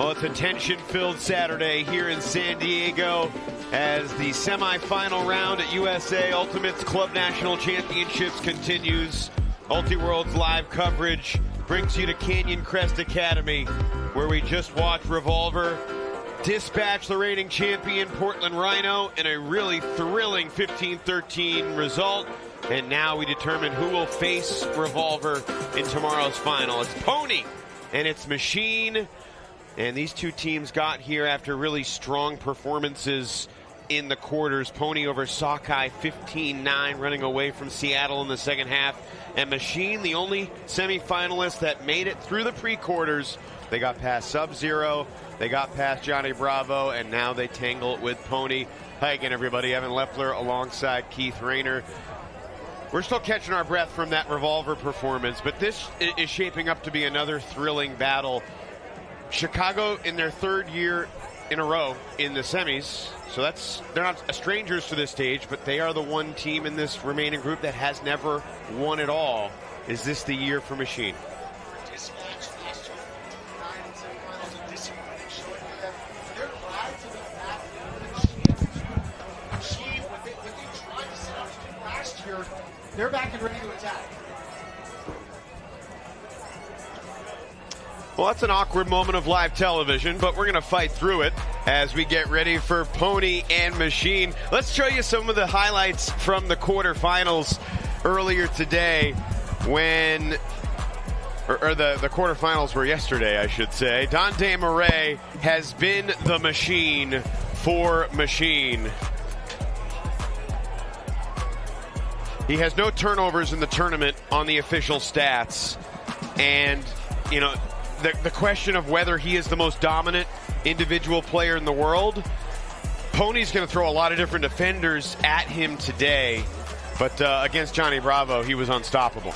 Well, it's a tension-filled Saturday here in San Diego as the semifinal round at USA Ultimate's Club National Championships continues. Ultiworld's live coverage brings you to Canyon Crest Academy, where we just watched Revolver dispatch the reigning champion Portland Rhino in a really thrilling 15-13 result. And now we determine who will face Revolver in tomorrow's final. It's PoNY and it's Machine. And these two teams got here after really strong performances in the quarters. PoNY over Sockeye 15-9, running away from Seattle in the second half. And Machine, the only semifinalist that made it through the pre-quarters. They got past Sub-Zero, they got past Johnny Bravo, and now they tangle with PoNY. Hi again, everybody. Evan Leffler alongside Keith Rayner. We're still catching our breath from that Revolver performance, but this is shaping up to be another thrilling battle. Chicago in their third year in a row in the semis, so they're not strangers to this stage, but they are the one team in this remaining group that has never won it all. Is this the year for Machine? They're back and ready to attack. Well, that's an awkward moment of live television, but we're going to fight through it as we get ready for PoNY and Machine. Let's show you some of the highlights from the quarterfinals earlier today when, or the quarterfinals were yesterday, I should say. Dante Murray has been the machine for Machine. He has no turnovers in the tournament on the official stats. And, you know, the question of whether he is the most dominant individual player in the world, PoNY's going to throw a lot of different defenders at him today. But against Johnny Bravo, he was unstoppable.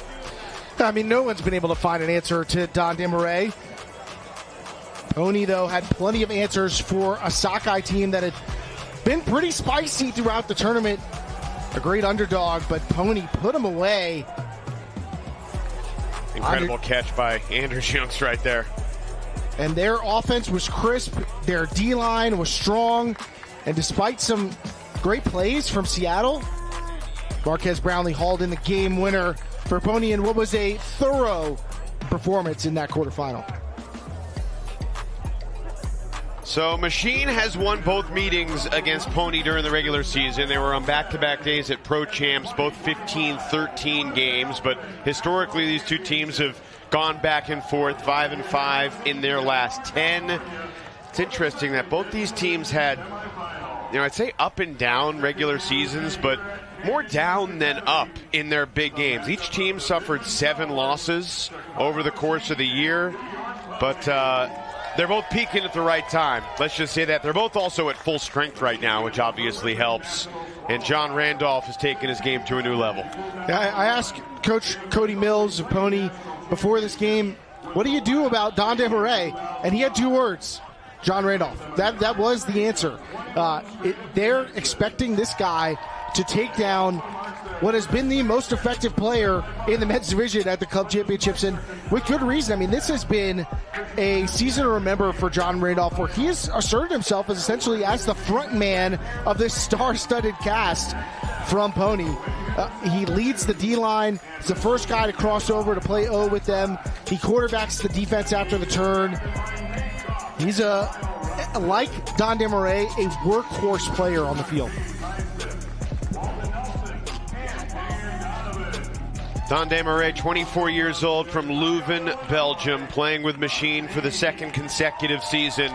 I mean, no one's been able to find an answer to Dante Murray. PoNY, though, had plenty of answers for a Sockeye team that had been pretty spicy throughout the tournament. A great underdog, but PoNY put him away. Incredible catch by Anders Youngst right there. And their offense was crisp. Their D-line was strong. And despite some great plays from Seattle, Marquez Brownlee hauled in the game winner for PoNY in what was a thorough performance in that quarterfinal. So Machine has won both meetings against PoNY during the regular season. They were on back-to-back days at Pro Champs, both 15-13 games. But historically, these two teams have gone back and forth, 5-5 in their last 10. It's interesting that both these teams had, you know, I'd say up and down regular seasons, but more down than up in their big games. Each team suffered 7 losses over the course of the year, but they're both peaking at the right time. Let's just say that. They're both also at full strength right now, which obviously helps. And John Randolph has taken his game to a new level. Yeah, I asked Coach Cody Mills of PoNY before this game, what do you do about Dante Murray? And he had 2 words, John Randolph. That was the answer. They're expecting this guy to take down what has been the most effective player in the men's division at the club championships, and with good reason. I mean, this has been a season to remember for John Randolph, where he has asserted himself as essentially as the front man of this star-studded cast from PoNY. He leads the D-line. He's the first guy to cross over to play O with them. He quarterbacks the defense after the turn. He's like Dante Murray, a workhorse player on the field. Dante Murray, 24 years old, from Leuven, Belgium, playing with Machine for the second consecutive season.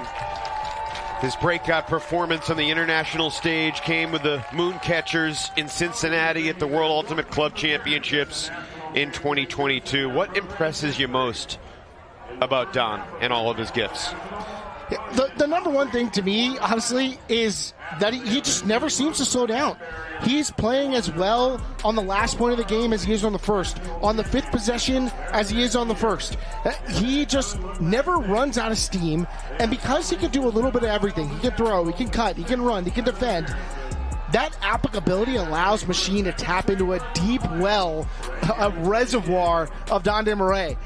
His breakout performance on the international stage came with the Mooncatchers in Cincinnati at the World Ultimate Club Championships in 2022. What impresses you most about Don and all of his gifts? The number one thing to me, honestly, is that he just never seems to slow down. He's playing as well on the last point of the game as he is on the first, on the 5th possession as he is on the first. He just never runs out of steam, and because he can do a little bit of everything, he can throw, he can cut, he can run, he can defend, that applicability allows Machine to tap into a deep well, a reservoir of Dande Murray.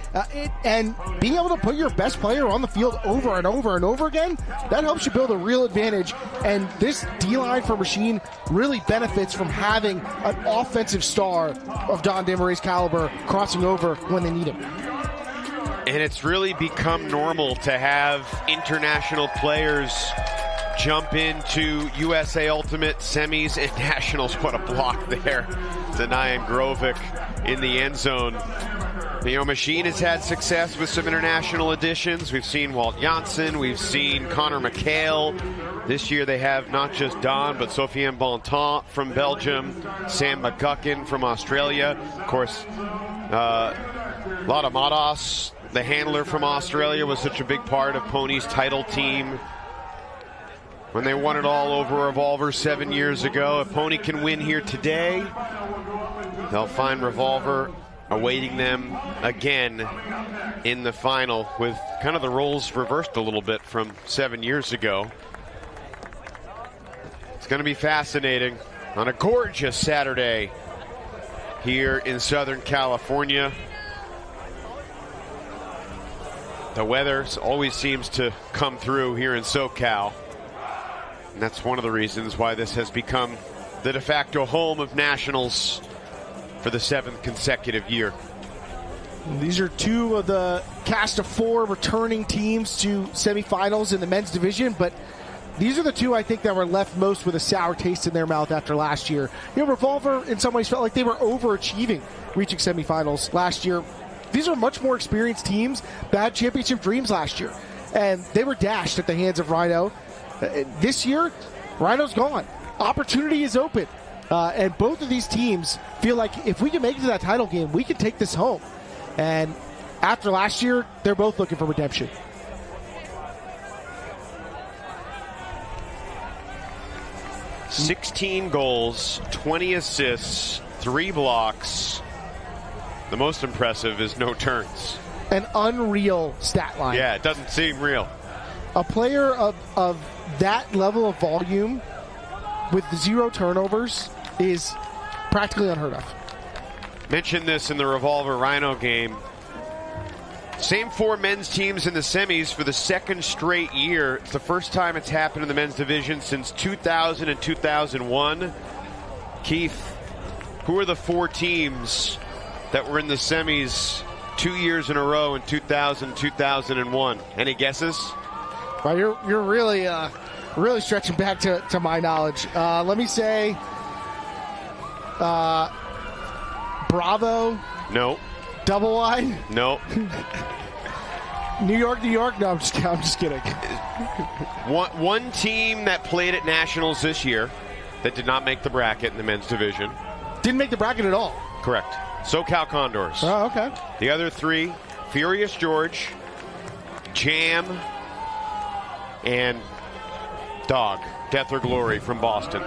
And being able to put your best player on the field over and over and over again, that helps you build a real advantage. And this D-line for Machine really benefits from having an offensive star of Dande Murray's caliber crossing over when they need him. And it's really become normal to have international players jump into USA Ultimate semis and nationals. What a block there. Denayan Grovic in the end zone. You know, Machine has had success with some international additions. We've seen Walt Janssen. We've seen Connor McHale. This year they have not just Don, but Sofiane Bontemps from Belgium, Sam McGuckin from Australia. Of course, Lada Madas, the handler from Australia, was such a big part of PoNY's title team when they won it all over Revolver 7 years ago. If PoNY can win here today, they'll find Revolver awaiting them again in the final, with kind of the roles reversed a little bit from 7 years ago. It's going to be fascinating on a gorgeous Saturday here in Southern California. The weather always seems to come through here in SoCal. And that's one of the reasons why this has become the de facto home of nationals for the 7th consecutive year. These are two of the cast of 4 returning teams to semifinals in the men's division, but these are the two I think that were left most with a sour taste in their mouth after last year. You know, Revolver in some ways felt like they were overachieving, reaching semifinals last year. These are much more experienced teams that had championship dreams last year, and they were dashed at the hands of Rhino. This year, Rhino's gone. Opportunity is open. And both of these teams feel like if we can make it to that title game, we can take this home. And after last year, they're both looking for redemption. "16 goals, 20 assists, 3 blocks. The most impressive is no turns." An unreal stat line. Yeah, it doesn't seem real. A player of that level of volume with 0 turnovers is practically unheard of. Mentioned this in the Revolver Rhino game. Same 4 men's teams in the semis for the 2nd straight year. It's the first time it's happened in the men's division since 2000 and 2001. Keith, who are the 4 teams that were in the semis 2 years in a row in 2000, 2001? Any guesses? Well, you're really really stretching back to my knowledge. Let me say Bravo. No. Double Wide. No. New York. No, I'm just kidding. One team that played at nationals this year that did not make the bracket in the men's division. Didn't make the bracket at all. Correct. SoCal Condors. Oh, okay. The other 3, Furious George, Jam, and Dog, Death or Glory from Boston.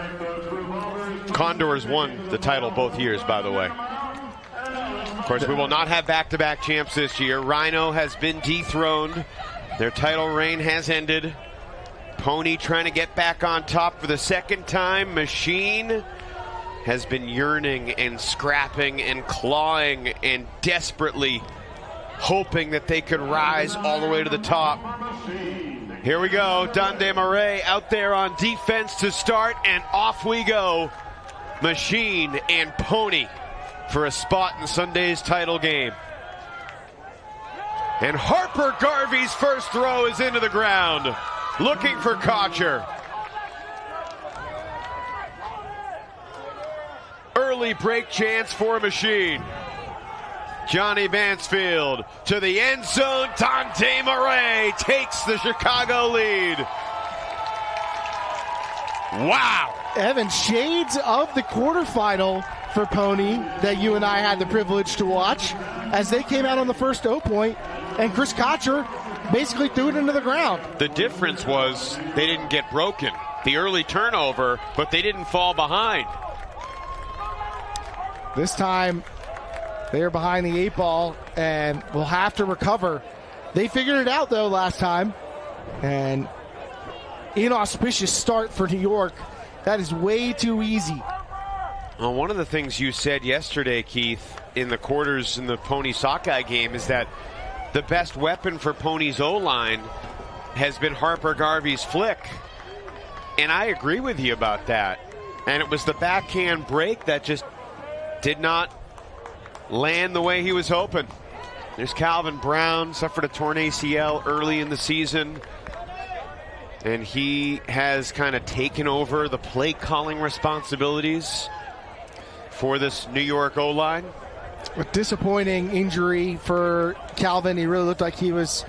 Condors won the title both years, by the way. Of course, we will not have back-to-back champs this year. Rhino has been dethroned. Their title reign has ended. PoNY trying to get back on top for the 2nd time. Machine has been yearning and scrapping and clawing and desperately hoping that they could rise all the way to the top. Here we go. Dande Murray out there on defense to start, and off we go. Machine and PoNY for a spot in Sunday's title game. And Harper Garvey's first throw is into the ground, looking for Kocher. Early break chance for Machine. Johnny Mansfield to the end zone. Dande Murray takes the Chicago lead. Wow. Evan, shades of the quarterfinal for PoNY that you and I had the privilege to watch as they came out on the first 0 point, and Chris Kocher basically threw it into the ground. The difference was they didn't get broken. The early turnover, but they didn't fall behind. This time, they are behind the 8 ball and will have to recover. They figured it out, though, last time. And inauspicious start for New York That is way too easy. Well, one of the things you said yesterday, Keith, in the quarters in the PoNY Sockeye game is that the best weapon for PoNY's O-line has been Harper Garvey's flick. And I agree with you about that. And it was the backhand break that just did not land the way he was hoping. There's Calvin Brown, suffered a torn ACL early in the season. And he has kind of taken over the play calling responsibilities for this New York O-line. A disappointing injury for Calvin. He really looked like he was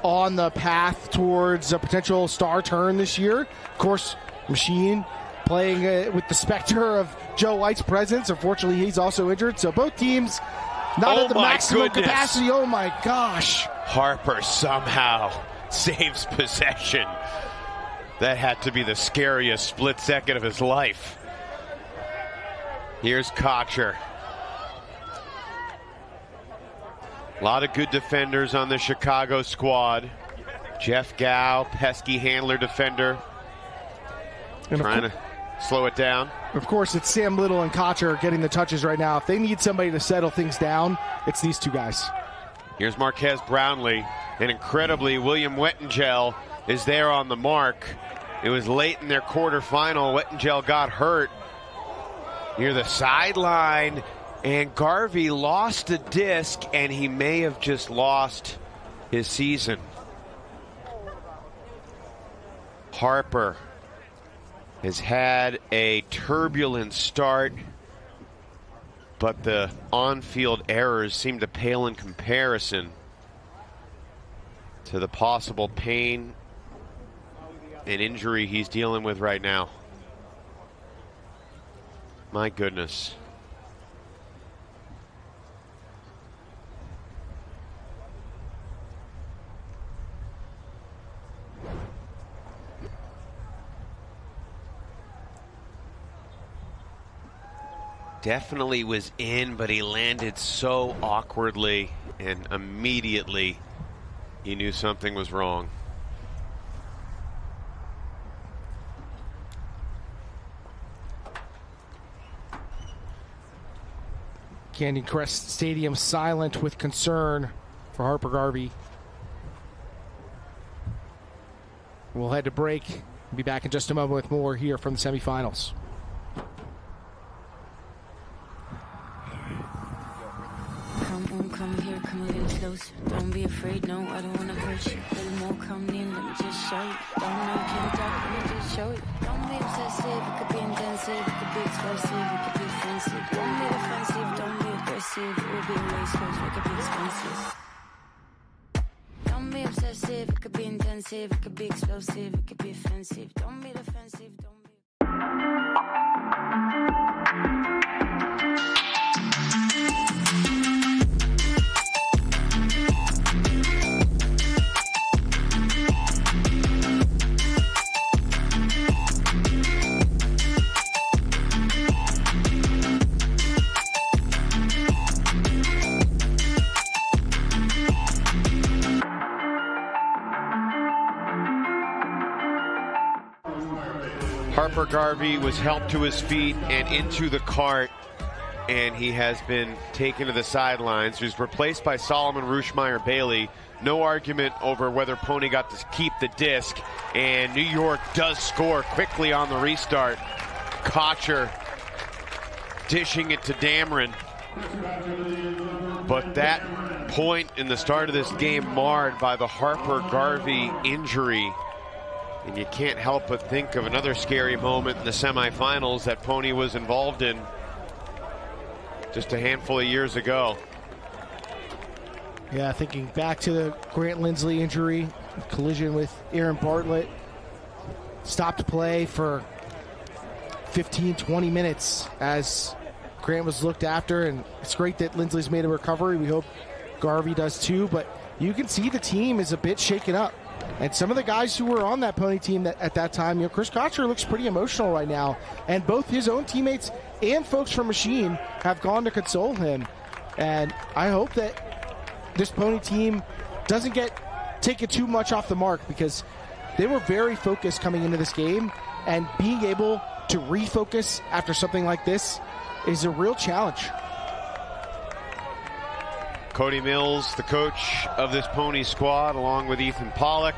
on the path towards a potential star turn this year. Of course, Machine playing with the specter of Joe White's presence. Unfortunately, he's also injured. So both teams not at the maximum capacity. Oh my gosh. Harper somehow saves possession. That had to be the scariest split second of his life. Here's Kocher. A lot of good defenders on the Chicago squad. Jeff Gow, pesky handler defender. And trying to slow it down. Of course, it's Sam Little and Kocher getting the touches right now. If they need somebody to settle things down, it's these two guys. Here's Marquez Brownlee. And incredibly, William Wettengel is there on the mark. It was late in their quarterfinal. Wettengel got hurt near the sideline. And Garvey lost a disc, and he may have just lost his season. Harper has had a turbulent start, but the on-field errors seem to pale in comparison to the possible pain and injury he's dealing with right now. My goodness. Definitely was in, but he landed so awkwardly, and immediately he knew something was wrong. Canyon Crest Stadium silent with concern for Harper Garvey. We'll head to break. Be back in just a moment with more here from the semifinals. Come here, come a little closer. Don't be afraid, no, I don't wanna hurt you. A little more, come in, let me just show you. Don't know, can't talk, let me just show you. Don't be obsessive, it could be intensive, it could be explosive, it could be offensive. Don't be defensive, don't be aggressive, it will be a race course, it could be expensive. Don't be obsessive, it could be intensive, it could be explosive, it could be offensive. Don't be defensive, don't be... Harper Garvey was helped to his feet and into the cart, and he has been taken to the sidelines. He was replaced by Solomon Rushmeyer-Bailey. No argument over whether PoNY got to keep the disc, and New York does score quickly on the restart. Kocher dishing it to Dameron. But that point in the start of this game marred by the Harper Garvey injury. And you can't help but think of another scary moment in the semifinals that PoNY was involved in just a handful of years ago. Yeah, thinking back to the Grant Lindsley injury, collision with Aaron Bartlett. Stopped play for 15, 20 minutes as Grant was looked after, and it's great that Lindsley's made a recovery. We hope Garvey does too, but you can see the team is a bit shaken up. And some of the guys who were on that PoNY team at that time, Chris Kocher looks pretty emotional right now. And both his own teammates and folks from Machine have gone to console him. And I hope that this PoNY team doesn't get taken too much off the mark, because they were very focused coming into this game, and being able to refocus after something like this is a real challenge. Cody Mills, the coach of this PoNY squad, along with Ethan Pollock.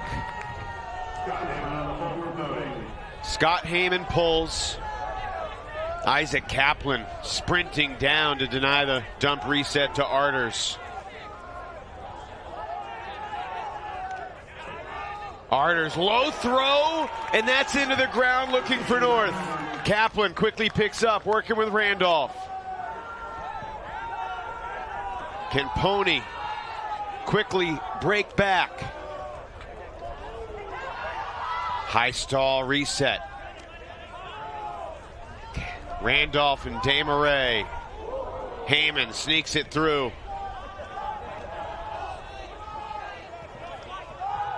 Scott Heyman pulls. Isaac Kaplan sprinting down to deny the dump reset to Arters. Arters low throw, and that's into the ground looking for North. Kaplan quickly picks up, working with Randolph. Can PoNY quickly break back? High stall reset. Randolph and Desmarais. Heyman sneaks it through.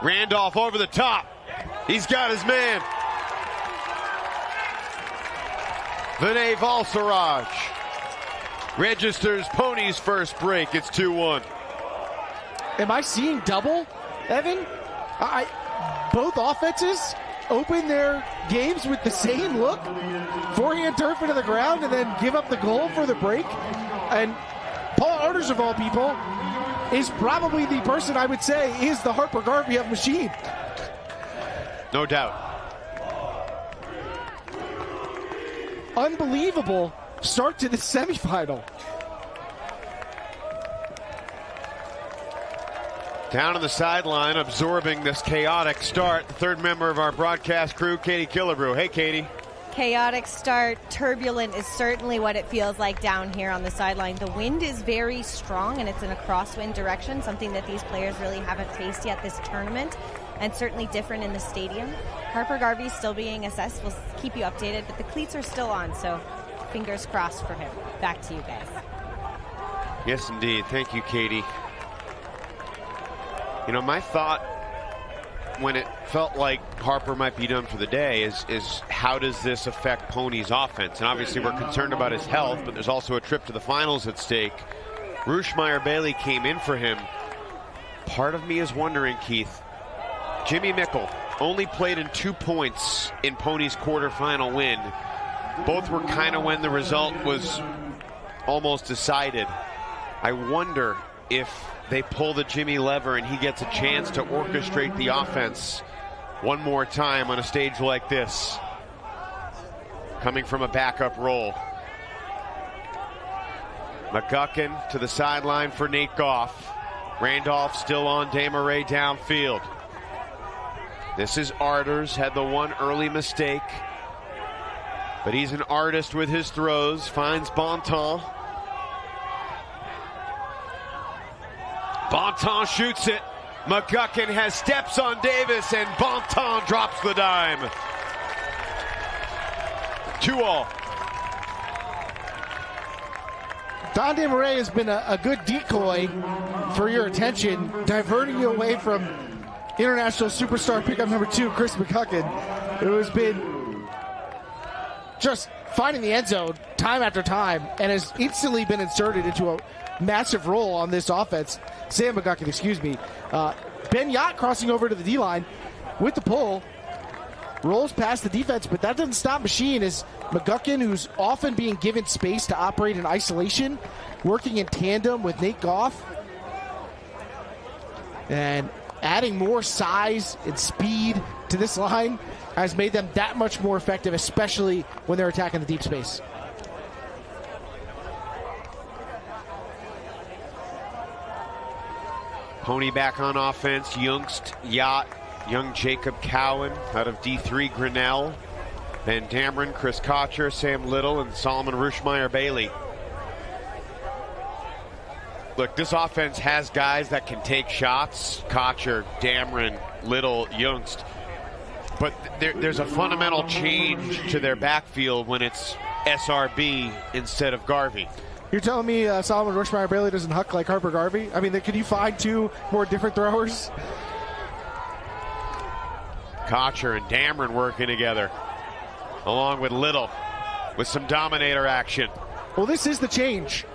Randolph over the top. He's got his man. Vinay Valsaraj registers PoNY's first break. It's 2-1. Am I seeing double, Evan? Both offenses open their games with the same look. Forehand turf into the ground and then give up the goal for the break. And Paul Arters, of all people, is probably the person I would say is the Harper Garvey of machine. No doubt. Unbelievable start to the semifinal. Down on the sideline, absorbing this chaotic start, the third member of our broadcast crew, Katie Killebrew. Hey, Katie. Chaotic start, turbulent is certainly what it feels like down here on the sideline. The wind is very strong, and it's in a crosswind direction, something that these players really haven't faced yet this tournament, and certainly different in the stadium. Harper Garvey is still being assessed. We'll keep you updated, but the cleats are still on, so fingers crossed for him. Back to you guys. Yes, indeed. Thank you, Katie. You know, my thought when it felt like Harper might be done for the day is how does this affect PoNY's offense? And obviously we're concerned about his health, but there's also a trip to the finals at stake. Rushmeyer-Bailey came in for him. Part of me is wondering, Keith, Jimmy Mickle only played in 2 points in PoNY's quarterfinal win. Both were kind of when the result was almost decided. I wonder if they pull the Jimmy lever and he gets a chance to orchestrate the offense one more time on a stage like this, coming from a backup role. McGuckin to the sideline for Nate Goff. Randolph still on Desmarais downfield. This is Arters, had the one early mistake, but he's an artist with his throws, finds Bontemps. Bontemps shoots it. McGuckin has steps on Davis, and Bontemps drops the dime. 2-all. Don Desmarais has been a good decoy for your attention, diverting you away from international superstar pickup number 2, Chris McGuckin, who has been just finding the end zone time after time and has instantly been inserted into a massive role on this offense. Sam McGuckin, excuse me. Ben Yacht crossing over to the D-line with the pull. Rolls past the defense, but that doesn't stop Machine as McGuckin, who's often being given space to operate in isolation, working in tandem with Nate Goff. And adding more size and speed to this line has made them that much more effective, especially when they're attacking the deep space. PoNY back on offense. Youngst, Yacht, young Jacob Cowan out of D3 Grinnell. Van Dameron, Chris Kocher, Sam Little, and Solomon Rushmeyer-Bailey. Look, this offense has guys that can take shots. Kocher, Dameron, Little, Youngst. But there's a fundamental change to their backfield when it's SRB instead of Garvey. You're telling me Solomon Rushmeyer-Bailey doesn't huck like Harper Garvey? I mean, could you find 2 more different throwers? Kocher and Dameron working together, along with Little, with some dominator action. Well, this is the change.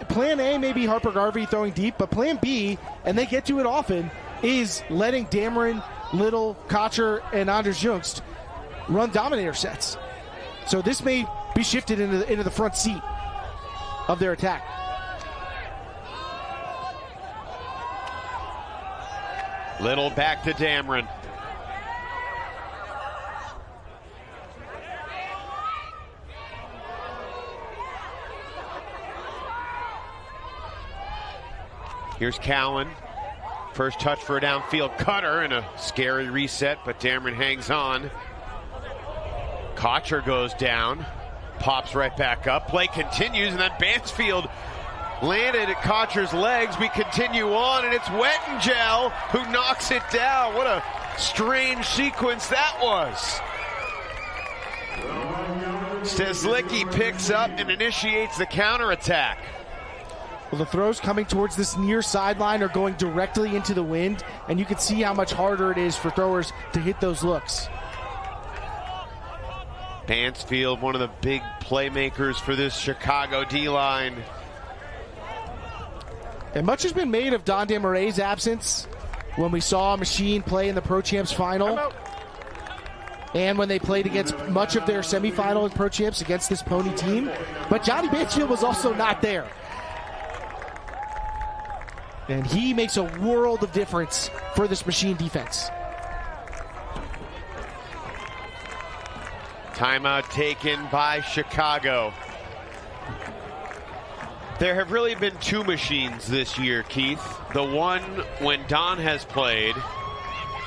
Plan A may be Harper Garvey throwing deep, but plan B, and they get to it often, is letting Dameron, Little, Kocher, and Anders Youngst run dominator sets. So this may be shifted into the front seat of their attack. Little back to Dameron. Here's Cowan. First touch for a downfield cutter and a scary reset, but Dameron hangs on. Kocher goes down, pops right back up. Play continues, and then Bansfield landed at Kocher's legs. We continue on, and it's Wettengel who knocks it down. What a strange sequence that was. Steslicki picks up and initiates the counterattack. Well, the throws coming towards this near sideline are going directly into the wind, and you can see how much harder it is for throwers to hit those looks. Bansfield, one of the big playmakers for this Chicago D-line. And much has been made of Don Desmarais' absence when we saw Machine play in the Pro Champs final. And when they played against much of their semifinal and Pro Champs against this PoNY team. But Johnny Bansfield was also not there. And he makes a world of difference for this Machine defense. Timeout taken by Chicago. There have really been two Machines this year, Keith. The one when Don has played,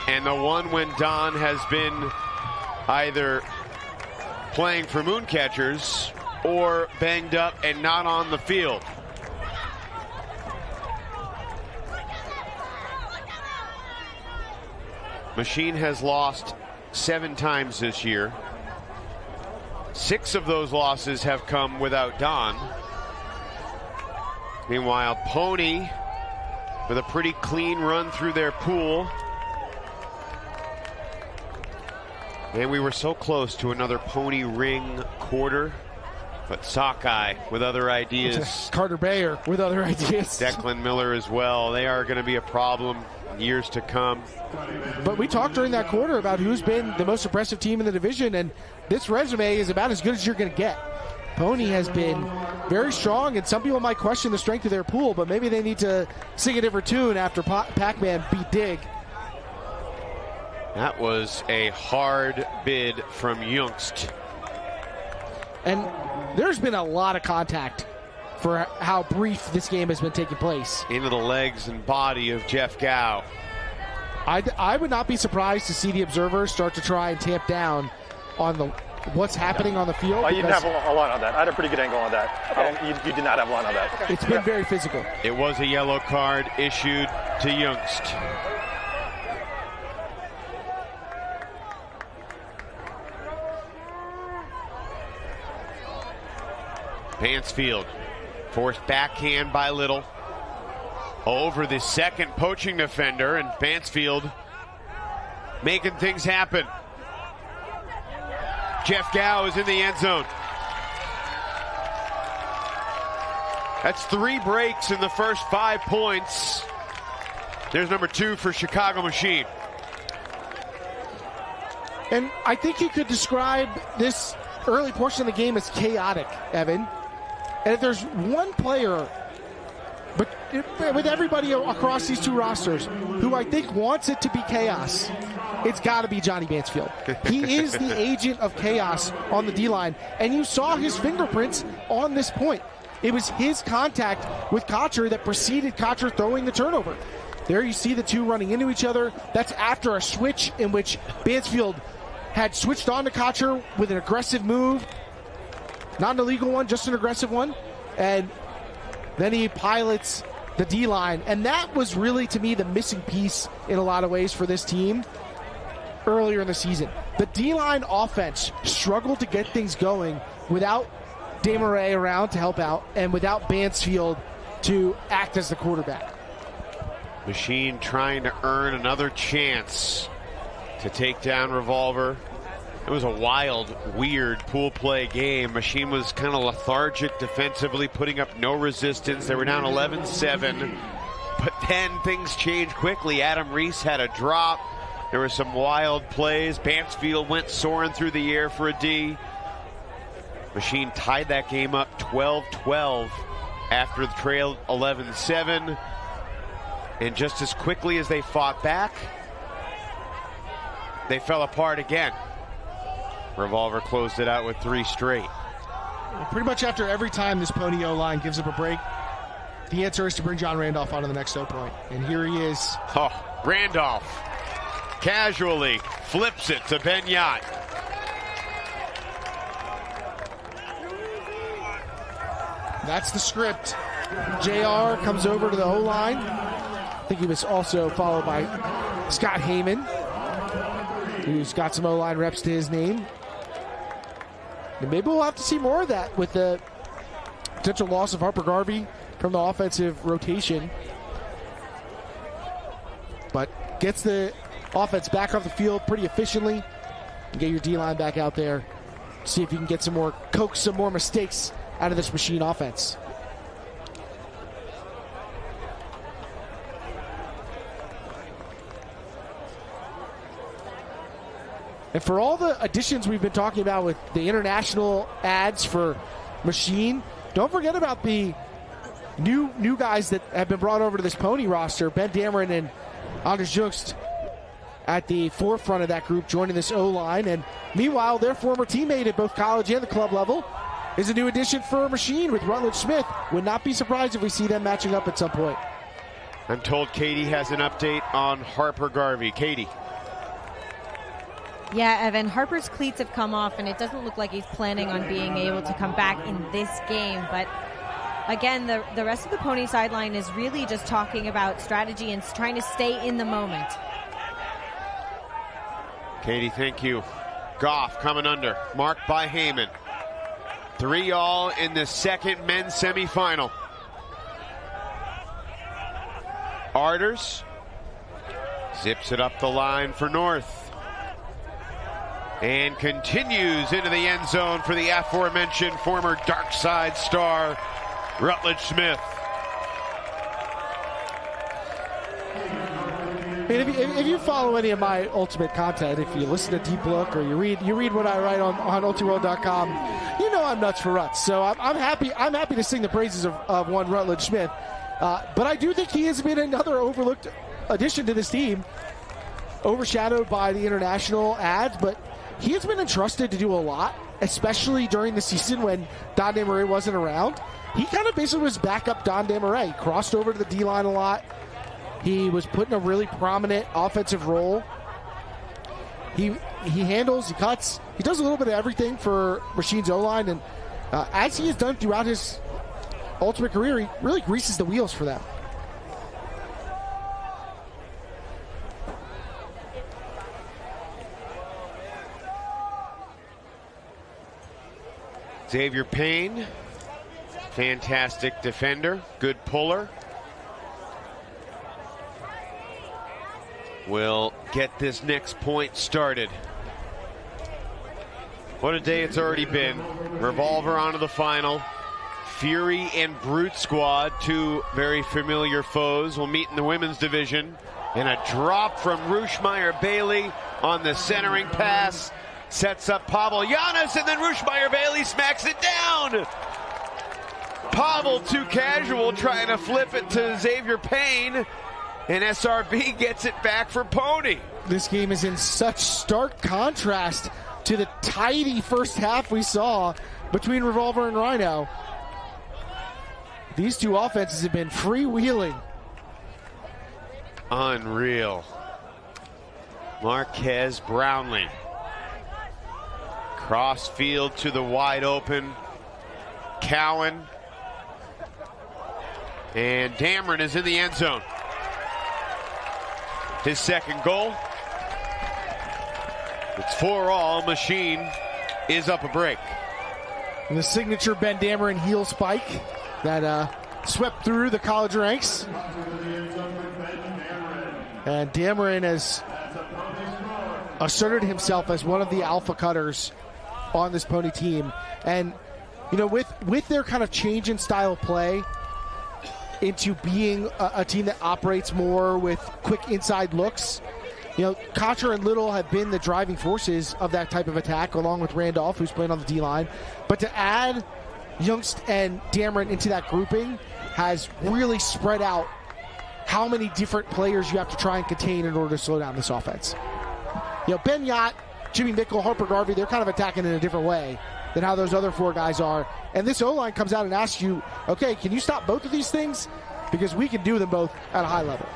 and the one when Don has been either playing for Mooncatchers or banged up and not on the field. Machine has lost 7 times this year. 6 of those losses have come without Don. Meanwhile, PoNY with a pretty clean run through their pool. And we were so close to another PoNY ring quarter, but Sockeye with other ideas. Carter Bayer with other ideas. Declan Miller as well. They are going to be a problem years to come. But we talked during that quarter about who's been the most impressive team in the division, and this resume is about as good as you're going to get. PoNY has been very strong, and some people might question the strength of their pool, but maybe they need to sing a different tune after Pac-Man beat Dig. That was a hard bid from Youngst. And there's been a lot of contact for how brief this game has been taking place. Into the legs and body of Jeff Gow. I would not be surprised to see the observers start to try and tamp down on what's happening on the field. You didn't have a line on that. I had a pretty good angle on that. Okay. You did not have a line on that. Okay. It's been very physical. It was a yellow card issued to Youngst. Bansfield, forced backhand by Little. Over the second poaching defender, and Bansfield making things happen. Jeff Gow is in the end zone. That's 3 breaks in the first 5 points. There's number 2 for Chicago Machine. And I think you could describe this early portion of the game as chaotic, Evan. And if there's one player, but with everybody across these 2 rosters, who I think wants it to be chaos, it's got to be Johnny Bansfield. He is the agent of chaos on the D-line, and you saw his fingerprints on this point. It was his contact with Kocher that preceded Kocher throwing the turnover. There you see the 2 running into each other. That's after a switch in which Bansfield had switched on to Kocher with an aggressive move. Not an illegal one, just an aggressive one. And then he pilots the D-line. And that was really, to me, the missing piece in a lot of ways for this team earlier in the season. The D-line offense struggled to get things going without Desmarais around to help out and without Bansfield to act as the quarterback. Machine trying to earn another chance to take down Revolver. It was a wild, weird pool play game. Machine was kind of lethargic defensively, putting up no resistance. They were down 11-7, but then things changed quickly. Adam Reese had a drop. There were some wild plays. Bansfield went soaring through the air for a D. Machine tied that game up 12-12 after the trail 11-7. And just as quickly as they fought back, they fell apart again. Revolver closed it out with 3 straight. Pretty much after every time this PoNY O-line gives up a break, the answer is to bring John Randolph onto the next O point. And here he is. Oh, Randolph casually flips it to Ben Yacht. That's the script. JR comes over to the O-line. I think he was also followed by Scott Heyman, who's got some O-line reps to his name. And maybe we'll have to see more of that with the potential loss of Harper Garvey from the offensive rotation. But gets the offense back off the field pretty efficiently. And get your D-line back out there. See if you can get coax some more mistakes out of this Machine offense. And for all the additions we've been talking about with the international ads for Machine, don't forget about the new guys that have been brought over to this PoNY roster. Ben Dameron and Anders Jungst at the forefront of that group, joining this O-line. And meanwhile, their former teammate at both college and the club level is a new addition for Machine with Rutledge Smith. Would not be surprised if we see them matching up at some point. I'm told Katie has an update on Harper Garvey. Katie. Yeah, Evan, Harper's cleats have come off, and it doesn't look like he's planning on being able to come back in this game. But again, the rest of the PoNY sideline is really just talking about strategy and trying to stay in the moment. Katie, thank you. Goff coming under, marked by Heyman. 3-all in the second men's semifinal. Arders zips it up the line for North. And continues into the end zone for the aforementioned former Dark Side star, Rutledge Smith. I mean, if you follow any of my Ultimate content, if you listen to Deep Look or you read what I write on Ultiworld.com, you know I'm nuts for Ruts. So I'm happy to sing the praises of one Rutledge Smith. But I do think he has been another overlooked addition to this team, overshadowed by the international ads, but he has been entrusted to do a lot, especially during the season when Don Desmarais wasn't around. He kind of basically was backup Don Desmarais. He crossed over to the D-line a lot. He was put in a really prominent offensive role. He handles, he cuts, he does a little bit of everything for Machine's O-line, and as he has done throughout his Ultimate career, he really greases the wheels for them. Xavier Payne, fantastic defender, good puller. Will get this next point started. What a day it's already been. Revolver onto the final. Fury and Brute Squad, two very familiar foes, will meet in the women's division. And a drop from Rushmeyer-Bailey on the centering pass. Sets up Pavel Giannis, and then Rushmeyer-Bailey smacks it down. Pavel, too casual, trying to flip it to Xavier Payne. And SRB gets it back for PoNY. This game is in such stark contrast to the tidy first half we saw between Revolver and Rhino. These two offenses have been freewheeling. Unreal. Marquez Brownlee. Cross field to the wide open Cowan. And Dameron is in the end zone. His second goal. It's 4-all. Machine is up a break. And the signature Ben Dameron heel spike that swept through the college ranks. And Dameron has asserted himself as one of the alpha cutters on this PoNY team. And, you know, with their kind of change in style of play into being a team that operates more with quick inside looks, Kocher and Little have been the driving forces of that type of attack, along with Randolph, who's playing on the D-line. But to add Youngst and Dameron into that grouping has really spread out how many different players you have to try and contain in order to slow down this offense. Ben Yacht, Jimmy Mickle, Harper Garvey, they're kind of attacking in a different way than how those other 4 guys are. And this O-line comes out and asks you, okay, can you stop both of these things? Because we can do them both at a high level.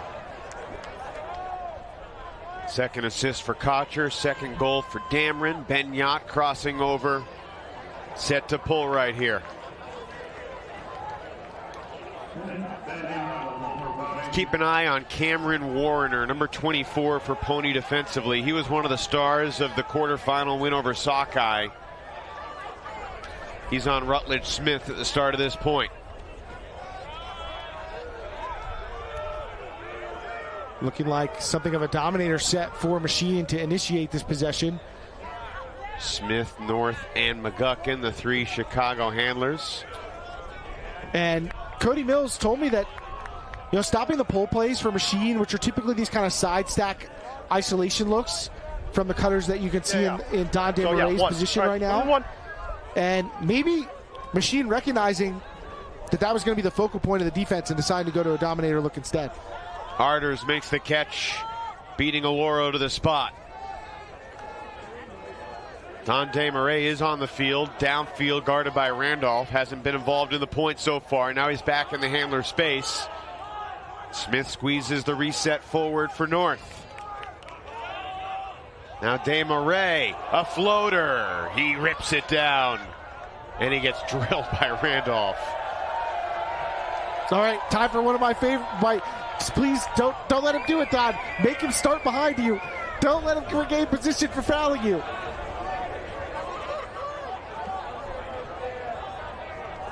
Second assist for Kocher, second goal for Dameron. Ben Yacht crossing over, set to pull right here. Keep an eye on Cameron Warner, number 24 for PoNY defensively. He was one of the stars of the quarterfinal win over Sockeye. He's on Rutledge Smith at the start of this point. Looking like something of a dominator set for Machine to initiate this possession. Smith, North, and McGuckin, the 3 Chicago handlers. And Cody Mills told me that stopping the pull plays for Machine, which are typically these kind of side stack isolation looks from the cutters that you can see in Don DeMaray's position right now. And maybe Machine recognizing that was going to be the focal point of the defense and deciding to go to a dominator look instead. Arders makes the catch, beating Aloro to the spot. Don DeMarais is on the field, downfield guarded by Randolph. Hasn't been involved in the point so far. Now he's back in the handler space. Smith squeezes the reset forward for North. Now DeMarais, a floater. He rips it down, and he gets drilled by Randolph. All right, time for one of my favorite. Please don't let him do it, Don. Make him start behind you. Don't let him regain position for fouling you.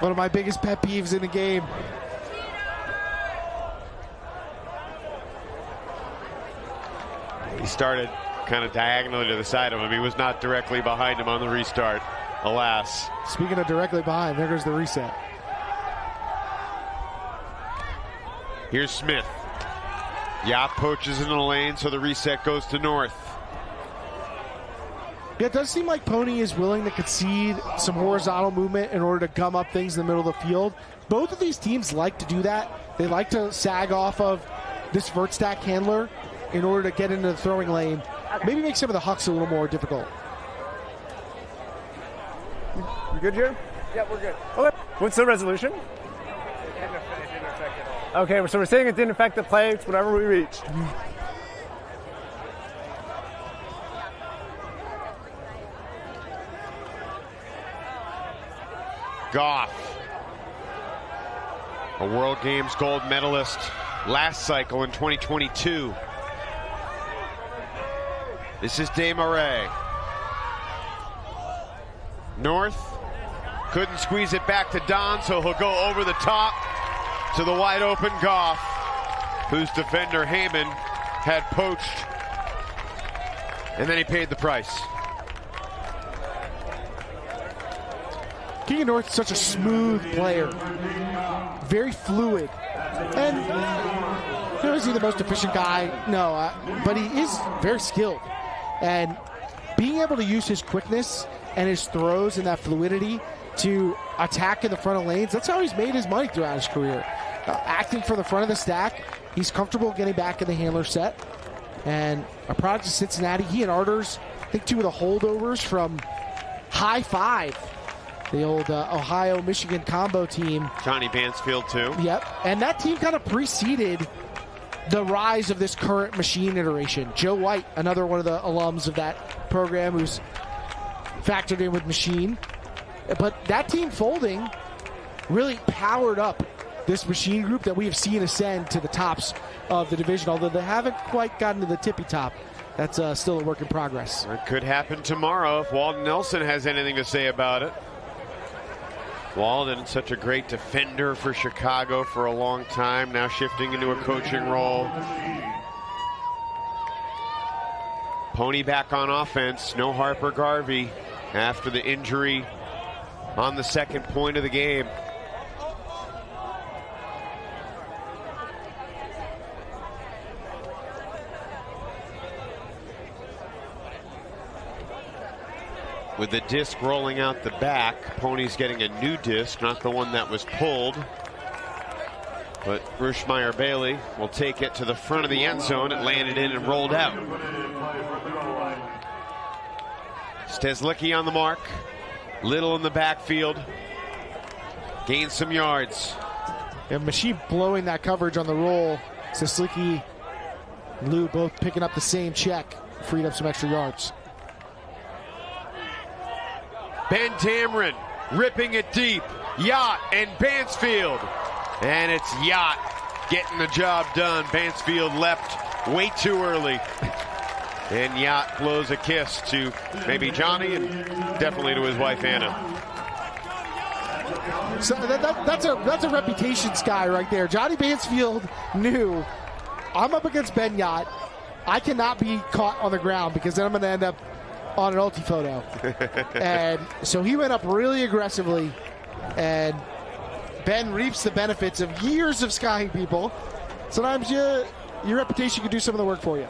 One of my biggest pet peeves in the game. He started kind of diagonally to the side of him. He was not directly behind him on the restart, alas. Speaking of directly behind, there goes the reset. Here's Smith. Yacht poaches in the lane, so the reset goes to North. Yeah, it does seem like PoNY is willing to concede some horizontal movement in order to gum up things in the middle of the field. Both of these teams like to do that. They like to sag off of this vert stack handler in order to get into the throwing lane. Maybe make some of the hucks a little more difficult. You good here? Yeah, we're good. Okay. What's the resolution? It didn't affect it all. Okay, so we're saying it didn't affect the play. It's whatever we reach. Goff, a World Games gold medalist last cycle in 2022. This is DeMarais. North couldn't squeeze it back to Don, so he'll go over the top to the wide open Goff, whose defender Heyman had poached, and then he paid the price. King of North is such a smooth player, very fluid, and is he the most efficient guy? No, but he is very skilled, and being able to use his quickness and his throws and that fluidity to attack in the front of lanes, that's how he's made his money throughout his career. Acting from the front of the stack, he's comfortable getting back in the handler set, and a product of Cincinnati. He and Arders, I think 2 of the holdovers from High Five, the old Ohio-Michigan combo team. Johnny Bansfield, too. Yep, and that team kind of preceded the rise of this current Machine iteration. Joe White, another one of the alums of that program who's factored in with Machine. But that team folding really powered up this Machine group that we have seen ascend to the tops of the division, although they haven't quite gotten to the tippy top. That's still a work in progress. It could happen tomorrow if Walden Nelson has anything to say about it. Walden, such a great defender for Chicago for a long time, now shifting into a coaching role. PoNY back on offense. No Harper Garvey after the injury on the second point of the game. with the disc rolling out the back. PoNY's getting a new disc, not the one that was pulled. But Rushmeyer Bailey will take it to the front of the end zone. It landed in and rolled out. Steslicki on the mark. Little in the backfield. Gains some yards. And Machine blowing that coverage on the roll. Steslicki and Lou both picking up the same check. Freed up some extra yards. Ben Dameron ripping it deep. Yacht and Bansfield. And it's Yacht getting the job done. Bansfield left way too early. And Yacht blows a kiss to maybe Johnny and definitely to his wife Anna. So that's a reputations guy right there. Johnny Bansfield knew, I'm up against Ben Yacht. I cannot be caught on the ground because then I'm going to end up on an ulti photo. And so he went up really aggressively, and Ben reaps the benefits of years of skying people. Sometimes your reputation can do some of the work for you.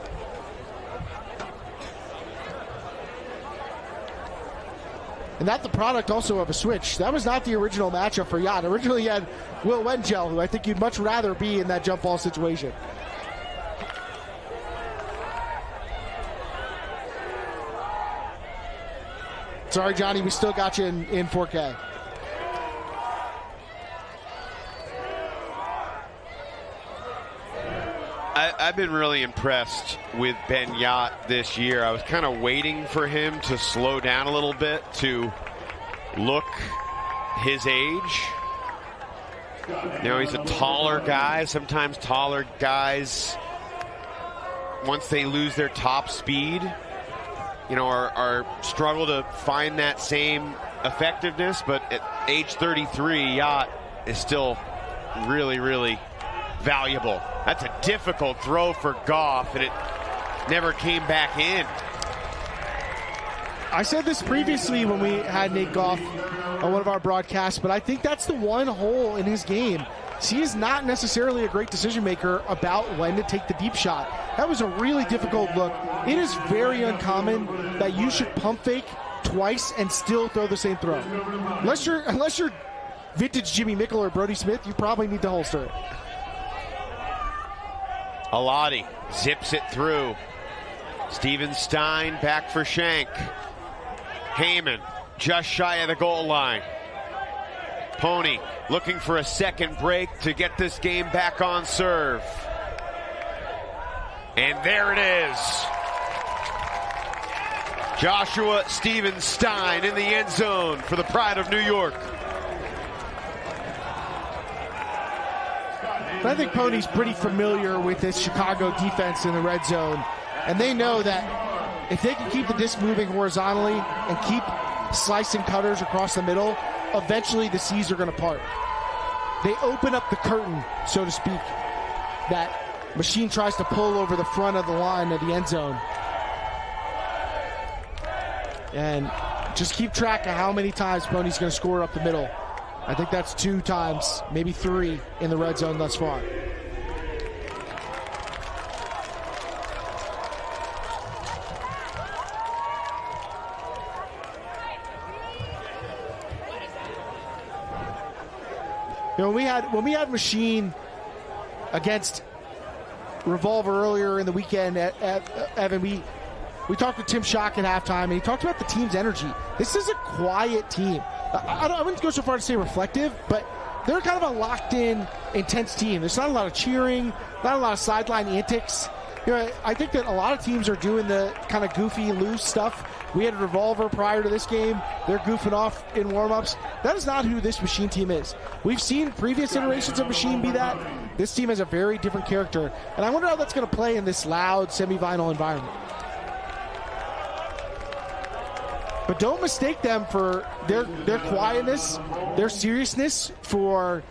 And that's the product also of a switch. That was not the original matchup for Yacht. Originally you had Will Wengel, who I think you'd much rather be in that jump ball situation. Sorry, Johnny, we still got you in 4K. I've been really impressed with Ben Yacht this year. I was kind of waiting for him to slow down a little bit to look his age. You know, he's a taller guy. Sometimes taller guys, once they lose their top speed, you know, are struggle to find that same effectiveness. But at age 33, Yacht is still really, really valuable. That's a difficult throw for Goff, and it never came back in. I said this previously when we had Nate Goff on one of our broadcasts, but I think that's the one hole in his game. He is not necessarily a great decision maker about when to take the deep shot. That was a really difficult look. It is very uncommon that you should pump fake twice and still throw the same throw. Unless you're vintage Jimmy Mickle or Brody Smith, you probably need to holster it. Alati zips it through. Steven Stein back for Shank. Heyman just shy of the goal line. PoNY looking for a second break to get this game back on serve. And there it is. Joshua Steven Stein in the end zone for the pride of New York. I think PoNY's pretty familiar with this Chicago defense in the red zone, and they know that if they can keep the disc moving horizontally and keep slicing cutters across the middle, eventually the seas are going to part. They open up the curtain, so to speak, that Machine tries to pull over the front of the line of the end zone. And just keep track of how many times PoNY's going to score up the middle. I think that's 2 times, maybe 3 in the red zone thus far. You know, when we had Machine against Revolver earlier in the weekend, Evan, we talked to Tim Schock at halftime, and he talked about the team's energy. This is a quiet team. I wouldn't go so far to say reflective, but they're kind of a locked-in, intense team. There's not a lot of cheering, not a lot of sideline antics. You know, I think that a lot of teams are doing the kind of goofy, loose stuff. We had a Revolver prior to this game. They're goofing off in warm-ups. That is not who this Machine team is. We've seen previous iterations of Machine be that. This team has a very different character, and I wonder how that's going to play in this loud semifinal environment. But don't mistake them for their quietness, their seriousness for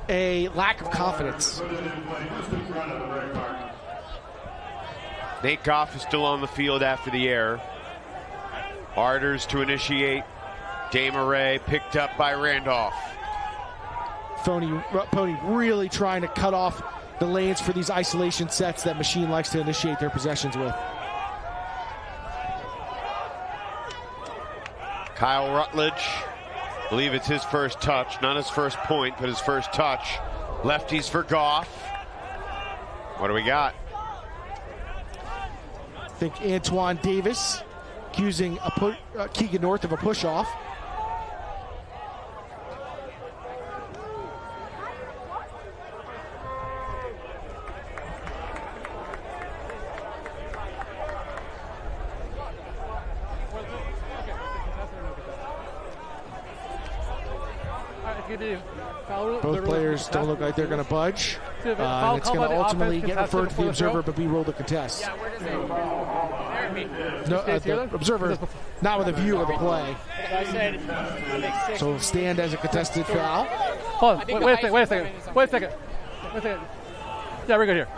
a lack of confidence. Nate Goff is still on the field after the error. Arders to initiate. Desmarais picked up by Randolph. PoNY really trying to cut off the lanes for these isolation sets that Machine likes to initiate their possessions with. Kyle Rutledge, I believe it's his first touch, not his first point, but his first touch. Lefties for Goff. What do we got? I think Antoine Davis accusing Keegan North of a push-off. Both players don't look like they're going to budge. And it's going to ultimately get referred to the observer, but be ruled a contest. No, the observer, not with a view of the play. So it'll stand as a contested foul. Hold on, wait a second. Yeah, we're good here.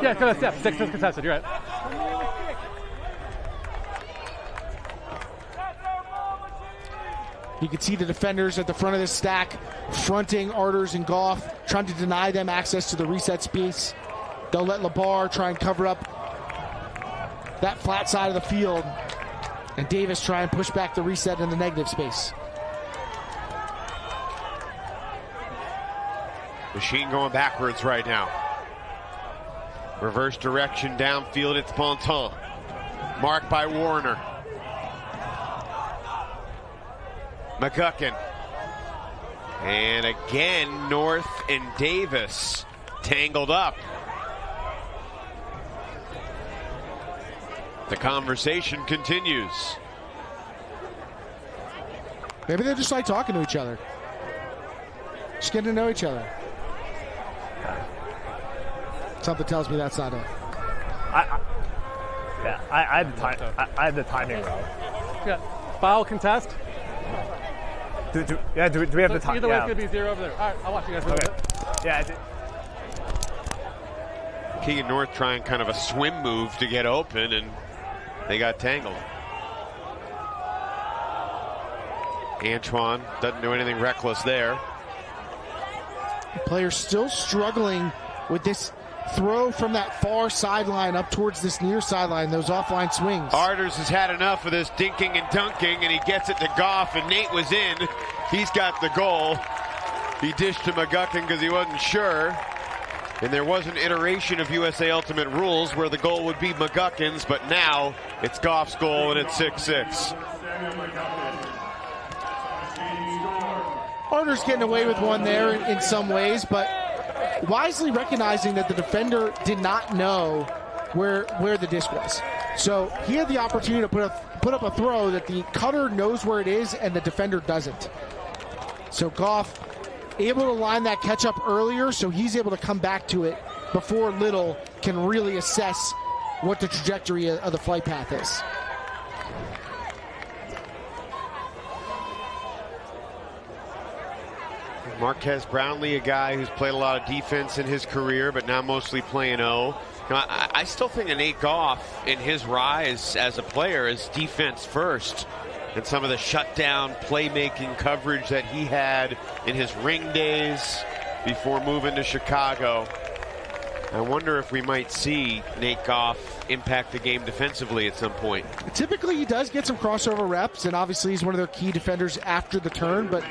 Yeah, it's step. 6 is contested, you're right. You can see the defenders at the front of the stack fronting Arders and Goff, trying to deny them access to the reset space. They'll let LeBar try and cover up that flat side of the field, and Davis try and push back the reset in the negative space. Machine going backwards right now. Reverse direction downfield, it's Bontemps. Marked by Warner. McGuckin. And again, North and Davis tangled up. The conversation continues. Maybe they just like talking to each other. Just getting to know each other. Something tells me that's not it. I had the timing wrong. Yeah. Foul contest. Do we have the time? Either way, it's going to be 0 over there. All right, I'll watch you guys. Okay. Yeah. Keegan North trying kind of a swim move to get open, and they got tangled. Antoine doesn't do anything reckless there. The player's still struggling with this throw from that far sideline up towards this near sideline, those offline swings. Arders has had enough of this dinking and dunking, and he gets it to Goff, and Nate was in. He's got the goal. He dished to McGuckin because he wasn't sure. And there was an iteration of USA Ultimate Rules where the goal would be McGuckin's, but now it's Goff's goal, and it's 6-6. Arders getting away with one there in some ways, but wisely recognizing that the defender did not know where the disc was. So he had the opportunity to put up a throw that the cutter knows where it is and the defender doesn't. So Goff able to line that catch up earlier, so he's able to come back to it before Little can really assess what the trajectory of the flight path is. Marquez Brownlee, a guy who's played a lot of defense in his career, but now mostly playing O. I still think that Nate Goff, in his rise as a player, is defense first. And some of the shutdown playmaking coverage that he had in his ring days before moving to Chicago. I wonder if we might see Nate Goff impact the game defensively at some point. Typically he does get some crossover reps, and obviously he's one of their key defenders after the turn, but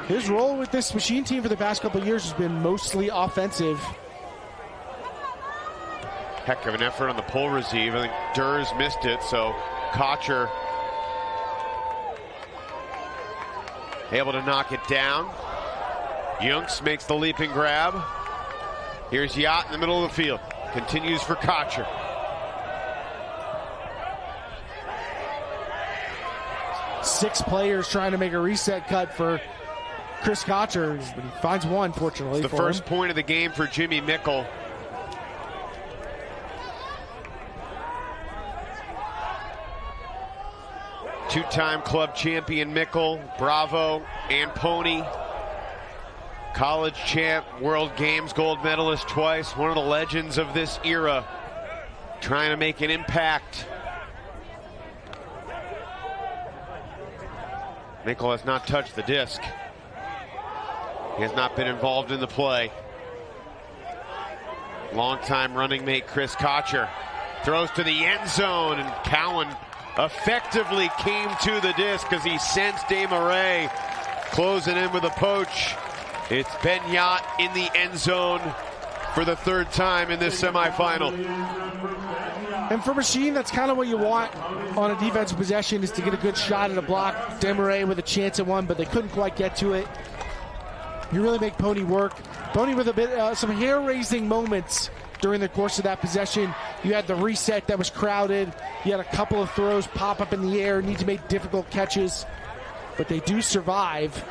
his role with this Machine team for the past couple of years has been mostly offensive. Heck of an effort on the pull receive. I think Durs missed it, so Kocher able to knock it down. Yunks makes the leaping grab. Here's Yacht in the middle of the field. Continues for Kocher. Six players trying to make a reset cut for Chris Kocher, but he finds one, fortunately. It's the first point of the game for Jimmy Mickle. Two-time club champion Mickle, Bravo, and PoNY. College champ, World Games gold medalist twice, one of the legends of this era, trying to make an impact. Mickle has not touched the disc. He has not been involved in the play. Longtime running mate Chris Kocher throws to the end zone, and Cowan effectively came to the disc because he sensed Desmarais closing in with a poach. It's Benyat in the end zone for the third time in this semifinal. And for Machine, that's kind of what you want on a defensive possession, is to get a good shot at a block. Desmarais with a chance at one, but they couldn't quite get to it. You really make PoNY work. PoNY with a bit, some hair-raising moments during the course of that possession. You had the reset that was crowded. You had a couple of throws pop up in the air, need to make difficult catches, but they do survive.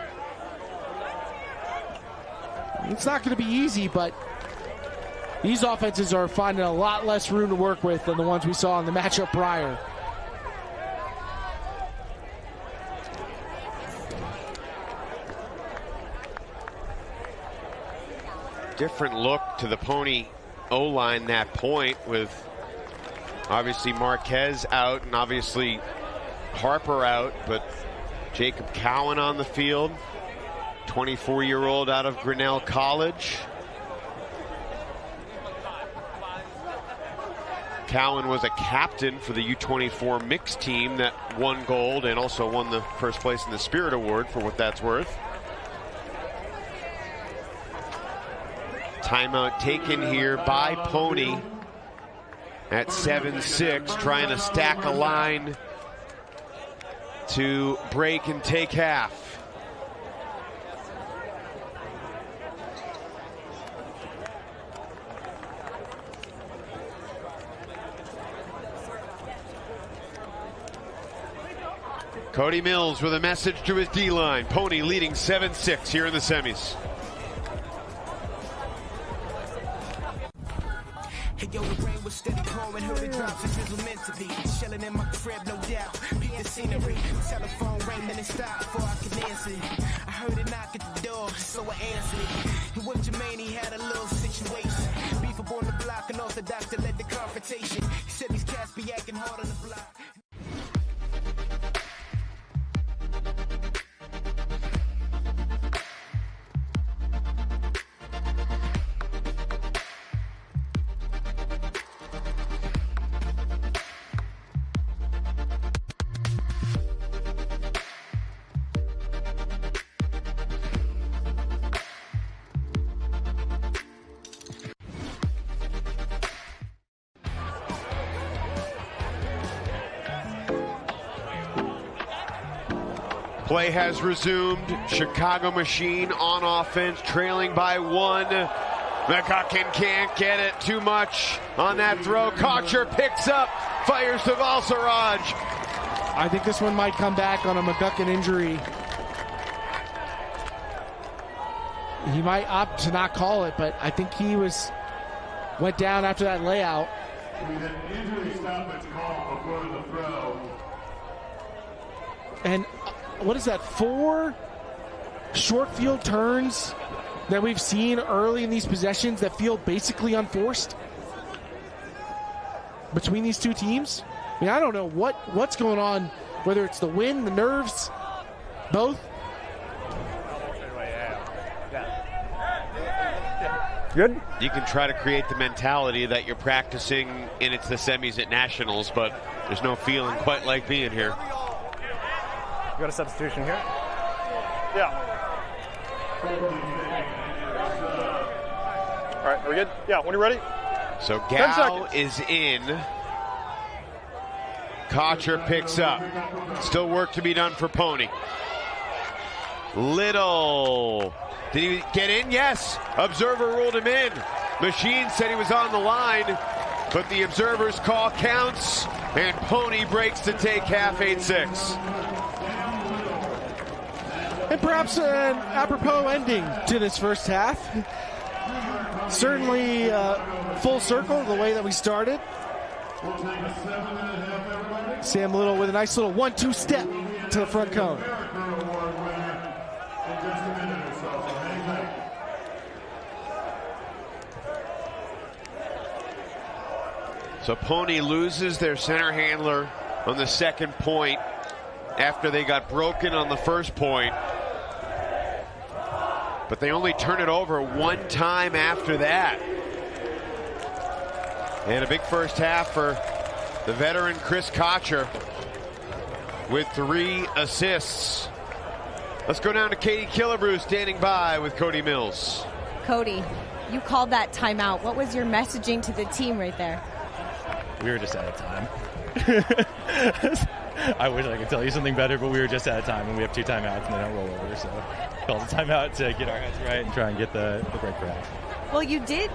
It's not going to be easy, but these offenses are finding a lot less room to work with than the ones we saw in the matchup prior. Different look to the PoNY O-line that point, with obviously Marquez out and obviously Harper out, but Jacob Cowan on the field, 24-year-old out of Grinnell College. Cowan was a captain for the U24 mixed team that won gold and also won the first place in the Spirit Award, for what that's worth. Timeout taken here by PoNY at 7-6, trying to stack a line to break and take half. Cody Mills with a message to his D-line. PoNY leading 7-6 here in the semis. Hey yo, the rain was steady pouring, heard the drops, this was meant to be. Chilling in my crib, no doubt. Beat the scenery, telephone rang, then it stopped before I could answer it. I heard it knock at the door, so I answered it. And with Jermaine, he had a little situation. Beef up on the block, and off the doctor led the confrontation. He said these cats be acting hard on the block. Play has resumed. Chicago Machine on offense, trailing by 1. McGuckin can't get it, too much on that throw. Kocher picks up, fires to Valsaraj. I think this one might come back on a McGuckin injury. He might opt to not call it, but I think he went down after that layout. Injury stoppage call before the throw. And what is that, 4 short field turns that we've seen early in these possessions that feel basically unforced between these two teams? I mean, I don't know what's going on, whether it's the wind, the nerves, both. Good? You can try to create the mentality that you're practicing and it's the semis at nationals, but there's no feeling quite like being here. Got a substitution here? Yeah. All right, are we good? Yeah, when you're ready. So Gao is in. Kocher picks up. Still work to be done for PoNY. Little. Did he get in? Yes. Observer ruled him in. Machine said he was on the line, but the observer's call counts, and PoNY breaks to take half 8-6. And perhaps an apropos ending to this first half. Certainly full circle the way that we started. Sam Little with a nice little 1-2 step to the front cone. So PoNY loses their center handler on the second point after they got broken on the first point. But they only turn it over one time after that. And a big first half for the veteran Chris Kocher. with 3 assists. Let's go down to Katie Killebrew standing by with Cody Mills. Cody, you called that timeout. What was your messaging to the team right there? We were just out of time. I wish I could tell you something better, but we were just out of time, and we have 2 timeouts, and they don't roll over. So called a timeout to get our heads right and try and get the break for half. Well, you did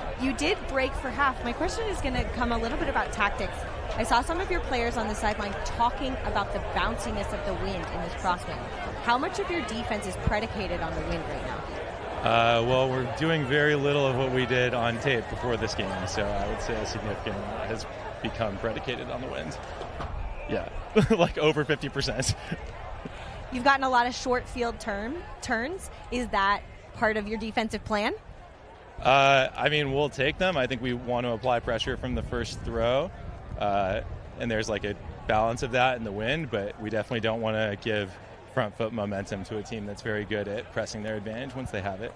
break for half. My question is going to come a little bit about tactics. I saw some of your players on the sideline talking about the bounciness of the wind in this crosswind. How much of your defense is predicated on the wind right now? Well, we're doing very little of what we did on tape before this game, so I would say a significant amount has become predicated on the wind. Yeah, like over 50%. You've gotten a lot of short field turns. Is that part of your defensive plan? I mean, we'll take them. I think we want to apply pressure from the first throw, and there's like a balance of that in the wind, but we definitely don't want to give front foot momentum to a team that's very good at pressing their advantage once they have it.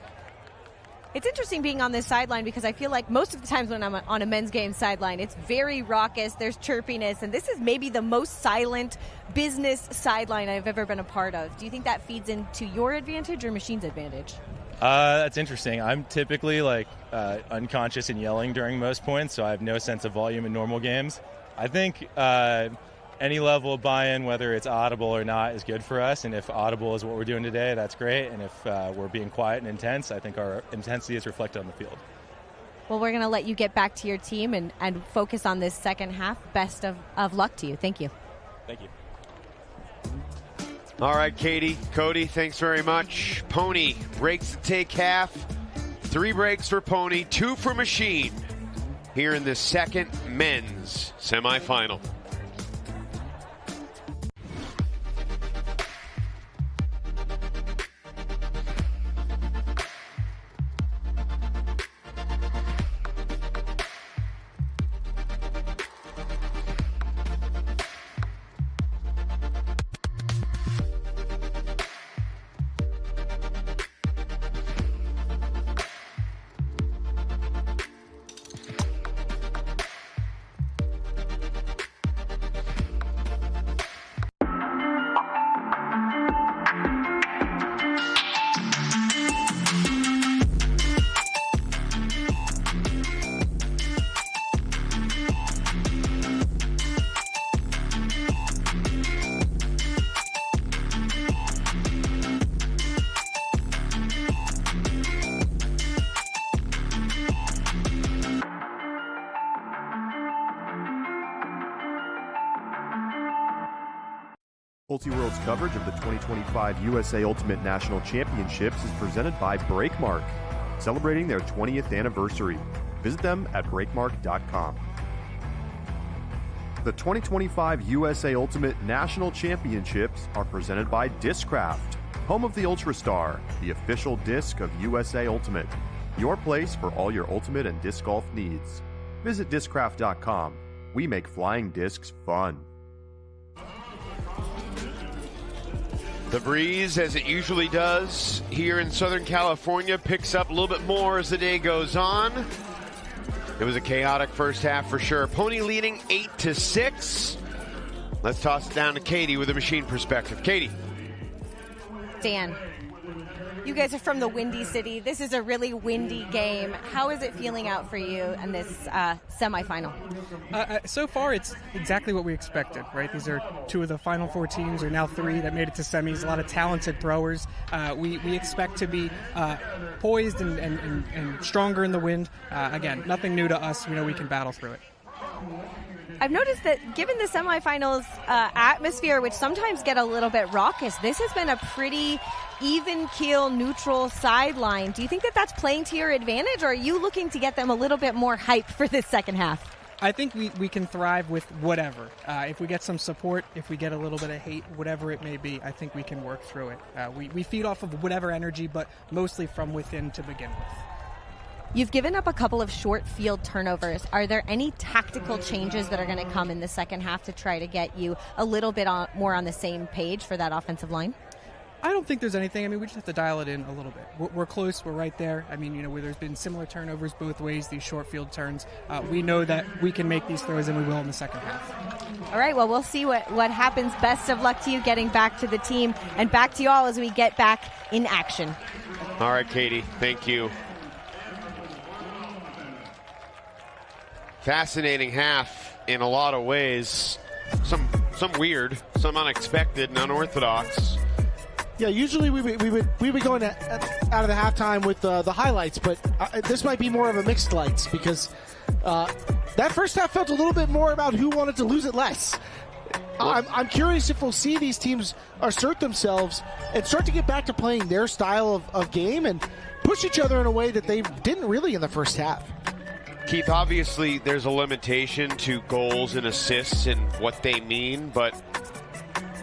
It's interesting being on this sideline because I feel like most of the times when I'm on a men's game sideline, it's very raucous, there's chirpiness, and this is maybe the most silent business sideline I've ever been a part of. Do you think that feeds into your advantage or Machine's advantage? That's interesting. I'm typically like unconscious and yelling during most points, so I have no sense of volume in normal games. I think any level of buy-in, whether it's audible or not, is good for us. And if audible is what we're doing today, that's great. And if we're being quiet and intense, I think our intensity is reflected on the field. Well, we're going to let you get back to your team and focus on this second half. Best of luck to you. Thank you. Thank you. All right, Katie, Cody, thanks very much. PoNY breaks to take half. 3 breaks for PoNY, 2 for Machine here in the second men's semifinal. Ultiworld's coverage of the 2025 USA Ultimate National Championships is presented by Breakmark, celebrating their 20th anniversary. Visit them at breakmark.com. The 2025 USA Ultimate National Championships are presented by Discraft, home of the UltraStar, the official disc of USA Ultimate. Your place for all your ultimate and disc golf needs. Visit discraft.com. We make flying discs fun. The breeze, as it usually does here in Southern California, picks up a little bit more as the day goes on. It was a chaotic first half for sure. PoNY leading 8-6. Let's toss it down to Katie with a Machine perspective. Katie. Dan, you guys are from the Windy City. This is a really windy game. How is it feeling out for you in this semifinal? So far, it's exactly what we expected, right? These are 2 of the Final 4 teams, or now 3 that made it to semis. A lot of talented throwers. We expect to be poised and stronger in the wind. Again, nothing new to us. We know we can battle through it. I've noticed that given the semifinals atmosphere, which sometimes get a little bit raucous, this has been a pretty even keel, neutral sideline. Do you think that that's playing to your advantage, or are you looking to get them a little bit more hype for this second half? I think we can thrive with whatever. If we get some support, if we get a little bit of hate, whatever it may be, I think we can work through it. We feed off of whatever energy, but mostly from within to begin with. You've given up a couple of short field turnovers. Are there any tactical changes that are going to come in the second half to try to get you a little bit more on the same page for that offensive line? I don't think there's anything. I mean, we just have to dial it in a little bit. We're close. We're right there. I mean, where there's been similar turnovers both ways, these short field turns. We know that we can make these throws, and we will in the second half. All right, well, we'll see what happens. Best of luck to you getting back to the team, and back to you all as we get back in action. All right, Katie, thank you. Fascinating half in a lot of ways. Some weird, some unexpected and unorthodox. Yeah, usually we would go out of the halftime with the highlights, but this might be more of a mixed lights because that first half felt a little bit more about who wanted to lose it less. I'm curious if we'll see these teams assert themselves and start to get back to playing their style of game and push each other in a way that they didn't really in the first half. Keith, obviously there's a limitation to goals and assists and what they mean, but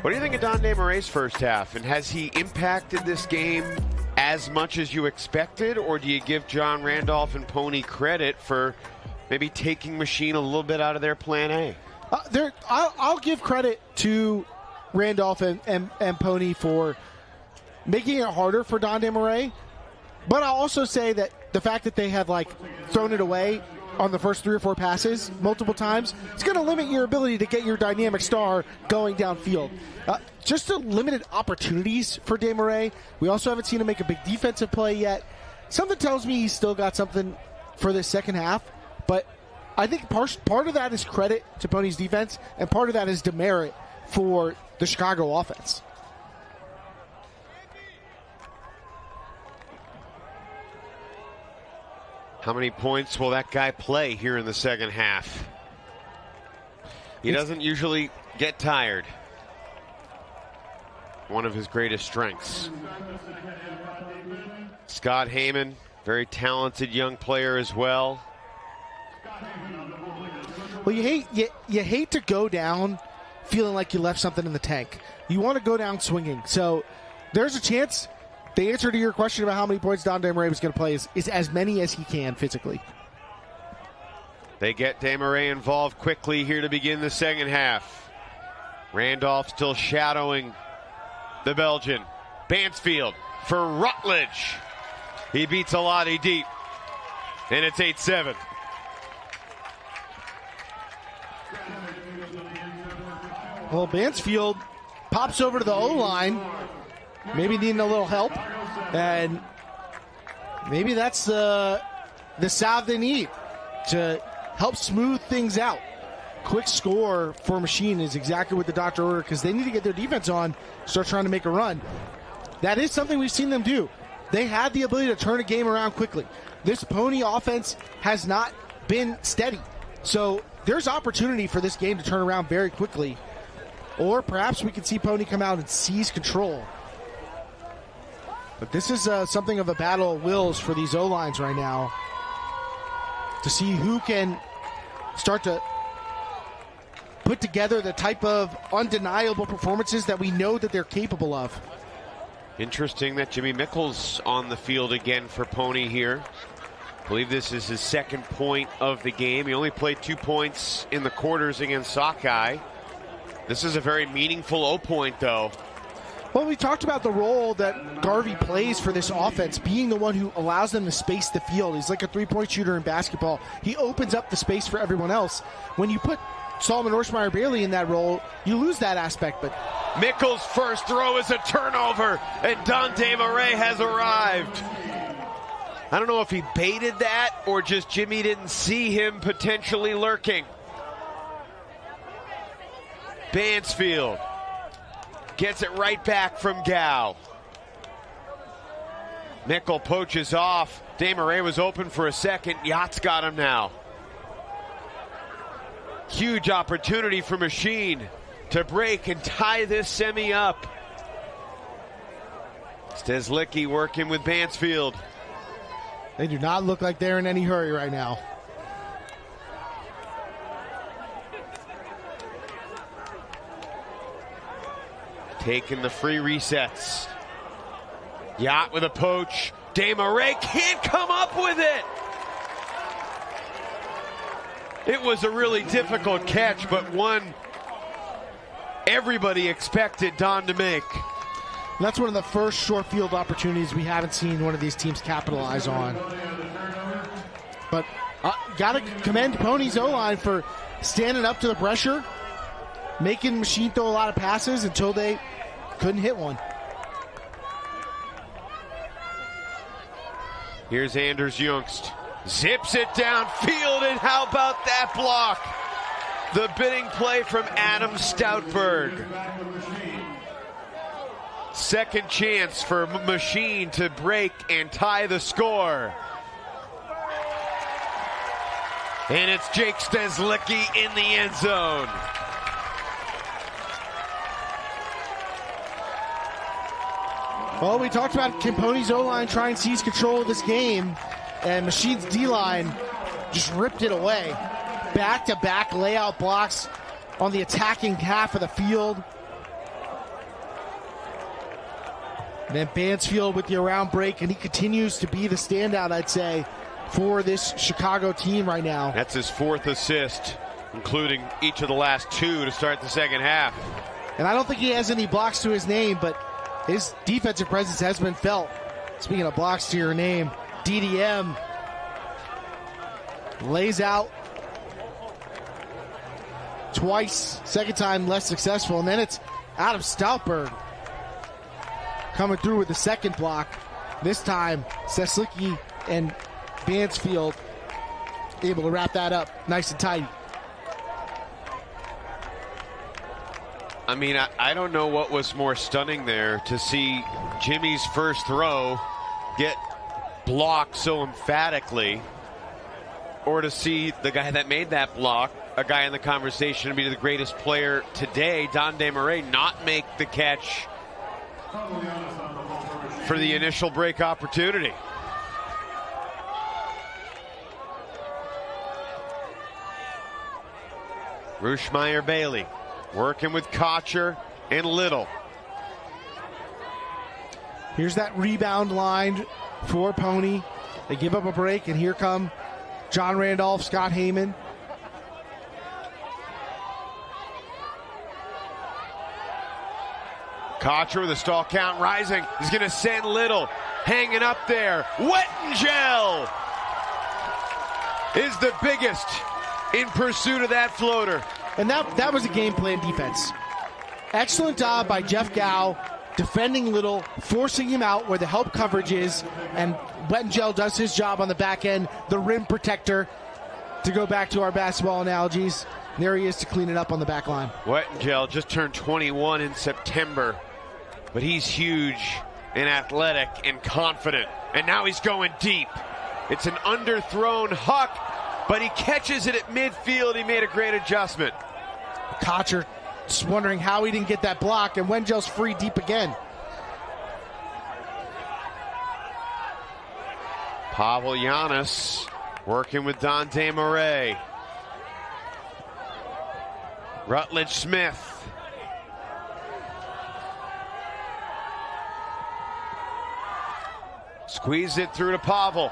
what do you think of Don DeMaray's first half? And has he impacted this game as much as you expected, or do you give John Randolph and PoNY credit for maybe taking Machine a little bit out of their plan A? I'll give credit to Randolph and PoNY for making it harder for Don DeMaray, but I'll also say that the fact that they have thrown it away on the first 3 or 4 passes multiple times, it's going to limit your ability to get your dynamic star going downfield. Just limited opportunities for DeMaray. We also haven't seen him make a big defensive play yet. Something tells me he's still got something for this second half, but I think part of that is credit to PoNY's defense, and part of that is demerit for the Chicago offense. How many points will that guy play here in the second half? He doesn't usually get tired. One of his greatest strengths. Scott Heyman, very talented young player as well. Well, you hate to go down feeling like you left something in the tank. You want to go down swinging. So there's a chance the answer to your question about how many points Don DeMaray was going to play is as many as he can physically. They get DeMaray involved quickly here to begin the second half. Randolph still shadowing the Belgian. Bansfield for Rutledge. He beats Alati deep, and it's 8-7. Well, Bansfield pops over to the O-line, maybe needing a little help, and maybe that's the salve they need to help smooth things out. Quick score for Machine is exactly what the doctor ordered, because they need to get their defense on, start trying to make a run. That is something we've seen them do. They had the ability to turn a game around quickly. This PoNY offense has not been steady, so there's opportunity for this game to turn around very quickly. Or perhaps we could see PoNY come out and seize control. But this is something of a battle of wills for these O-lines right now to see who can start to put together the type of undeniable performances that we know that they're capable of. Interesting that Jimmy Mickles on the field again for PoNY here. I believe this is his second point of the game. He only played 2 points in the quarters against Sockeye. This is a very meaningful O-point, though. Well, we talked about the role that Garvey plays for this offense, being the one who allows them to space the field. He's like a three-point shooter in basketball. He opens up the space for everyone else. When you put Solomon Orschmeyer-Bailey in that role, you lose that aspect. But Mickles' first throw is a turnover, and Don DeMaray has arrived. I don't know if he baited that or just Jimmy didn't see him potentially lurking. Bansfield gets it right back from Gow. Mickle poaches off. DeMaray was open for a second. Yacht's got him now. Huge opportunity for Machine to break and tie this semi up. Steslicki working with Bansfield. They do not look like they're in any hurry right now. Taking the free resets. Yacht with a poach. DeMaray can't come up with it. It was a really difficult catch, but one everybody expected Don to make. And that's one of the first short field opportunities we haven't seen one of these teams capitalize on. But got to commend PoNY's O-line for standing up to the pressure, making Machine throw a lot of passes until they couldn't hit one. Here's Anders Jungst. Zips it downfield, and how about that block? The bidding play from Adam Stoutberg. Second chance for Machine to break and tie the score. And it's Jake Steslicki in the end zone. Well, we talked about can PoNY's O-line try and seize control of this game, and Machine's D-line just ripped it away. Back-to-back layout blocks on the attacking half of the field. And then Bansfield with the around break, and he continues to be the standout, I'd say, for this Chicago team right now. That's his 4th assist, including each of the last 2 to start the second half. And I don't think he has any blocks to his name, but his defensive presence has been felt. Speaking of blocks to your name, DDM lays out twice, second time less successful, and then it's Adam Stoutberg coming through with the second block. This time, Steslicki and Bansfield able to wrap that up nice and tight. I mean, I don't know what was more stunning there, to see Jimmy's first throw get blocked so emphatically, or to see the guy that made that block, a guy in the conversation to be the greatest player today, Dande Murray, not make the catch for the initial break opportunity. Rushmeyer Bailey working with Kocher and Little. Here's that rebound line for PoNY. They give up a break, and here come John Randolph, Scott Heyman. Kocher with a stall count rising. He's going to send Little hanging up there. Wettengel is the biggest in pursuit of that floater. And that was a game plan defense. Excellent job by Jeff Gow defending Little, forcing him out where the help coverage is, and Wettengel does his job on the back end, the rim protector, to go back to our basketball analogies. There he is to clean it up on the back line. Wettengel just turned 21 in September, but he's huge and athletic and confident, and now he's going deep. It's an underthrown Huck, but he catches it at midfield. He made a great adjustment. Kocher just wondering how he didn't get that block, and Wengel's free deep again. Pavel Giannis working with Dante Murray. Rutledge Smith. Squeeze it through to Pavel.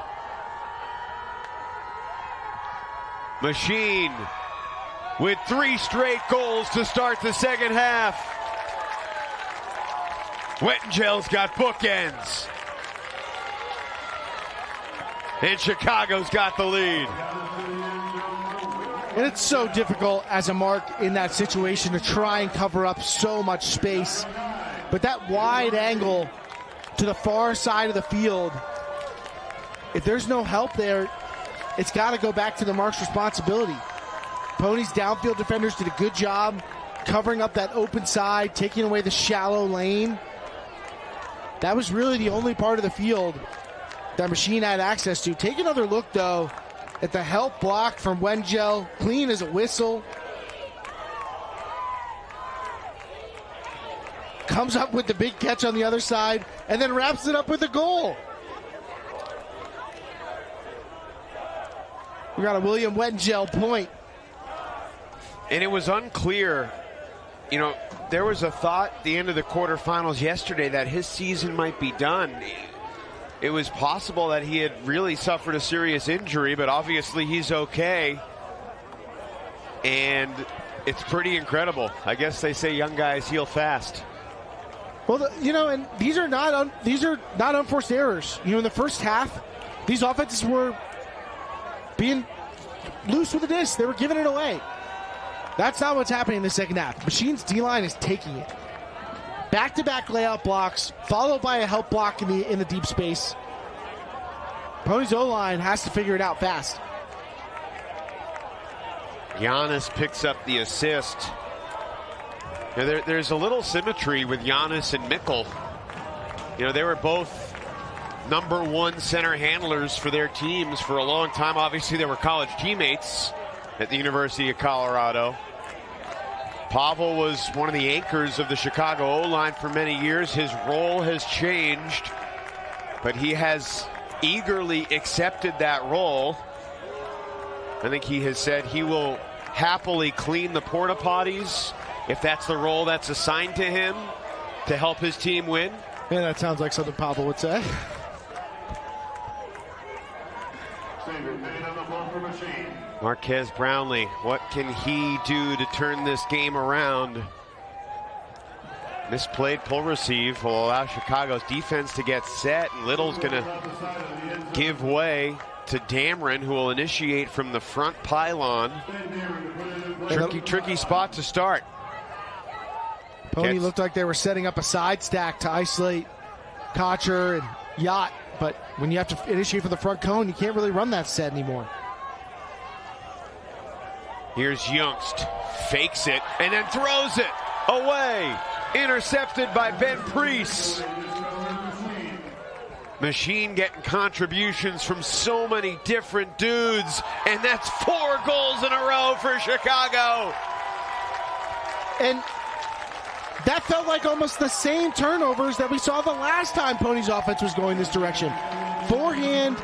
Machine with 3 straight goals to start the second half. Wettengel's got bookends. And Chicago's got the lead. And it's so difficult as a mark in that situation to try and cover up so much space. But that wide angle to the far side of the field, if there's no help there, it's got to go back to the mark's responsibility. PoNY's downfield defenders did a good job covering up that open side, taking away the shallow lane. That was really the only part of the field that Machine had access to. Take another look, though, at the help block from Wettengel, clean as a whistle. Comes up with the big catch on the other side, and then wraps it up with a goal. We got a William Wettengel point. And it was unclear, you know, there was a thought at the end of the quarterfinals yesterday that his season might be done. It was possible that he had really suffered a serious injury, but obviously he's okay. And it's pretty incredible. I guess they say young guys heal fast. Well, and these are not unforced errors. In the first half, these offenses were being loose with the disc. They were giving it away. That's not what's happening in the second half. Machine's D-line is taking it. Back-to-back layout blocks, followed by a help block in the deep space. Pony's O-line has to figure it out fast. Giannis picks up the assist. There's a little symmetry with Giannis and Mikkel. They were both #1 center handlers for their teams for a long time. Obviously, they were college teammates at the University of Colorado. Pavel was one of the anchors of the Chicago O-line for many years. His role has changed, but he has eagerly accepted that role. I think he has said he will happily clean the porta potties if that's the role that's assigned to him to help his team win. Yeah, that sounds like something Pavel would say. Marquez Brownlee, what can he do to turn this game around? Misplayed pull receive will allow Chicago's defense to get set, and Little's going to give way to Dameron, who will initiate from the front pylon. Tricky spot to start. Pony looked like they were setting up a side stack to isolate Kocher and Yacht, but when you have to initiate from the front cone, you can't really run that set anymore. Here's Youngst, fakes it, and then throws it away. Intercepted by Ben Priest. Machine getting contributions from so many different dudes, and that's 4 goals in a row for Chicago. And that felt like almost the same turnovers that we saw the last time Pony's offense was going this direction. Forehand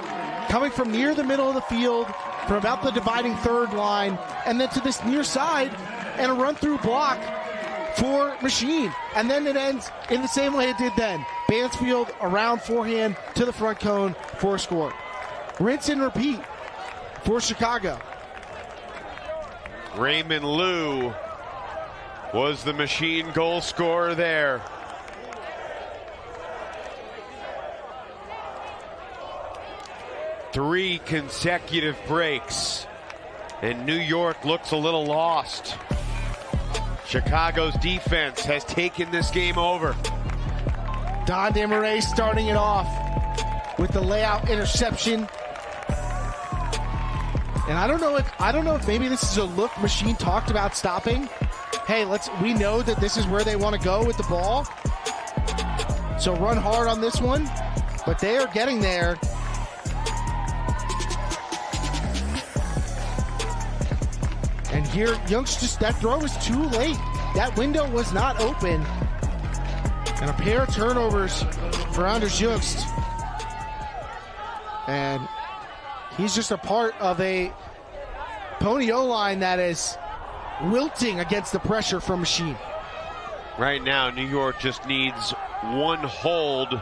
coming from near the middle of the field, from about the dividing third line, and then to this near side, and a run-through block for Machine. And then it ends in the same way it did then. Bansfield around forehand to the front cone for a score. Rinse and repeat for Chicago. Raymond Liu was the Machine goal scorer there. Three consecutive breaks, and New York looks a little lost. Chicago's defense has taken this game over. Don Desmarais starting it off with the layout interception. And I don't know if maybe this is a look Machine talked about stopping. Hey, we know that this is where they want to go with the ball, so run hard on this one, but they are getting there. And here, Young's that throw was too late. That window was not open. And a pair of turnovers for Anders Youngst. And he's just a part of a Pony O-line that is wilting against the pressure from Machine. Right now, New York just needs one hold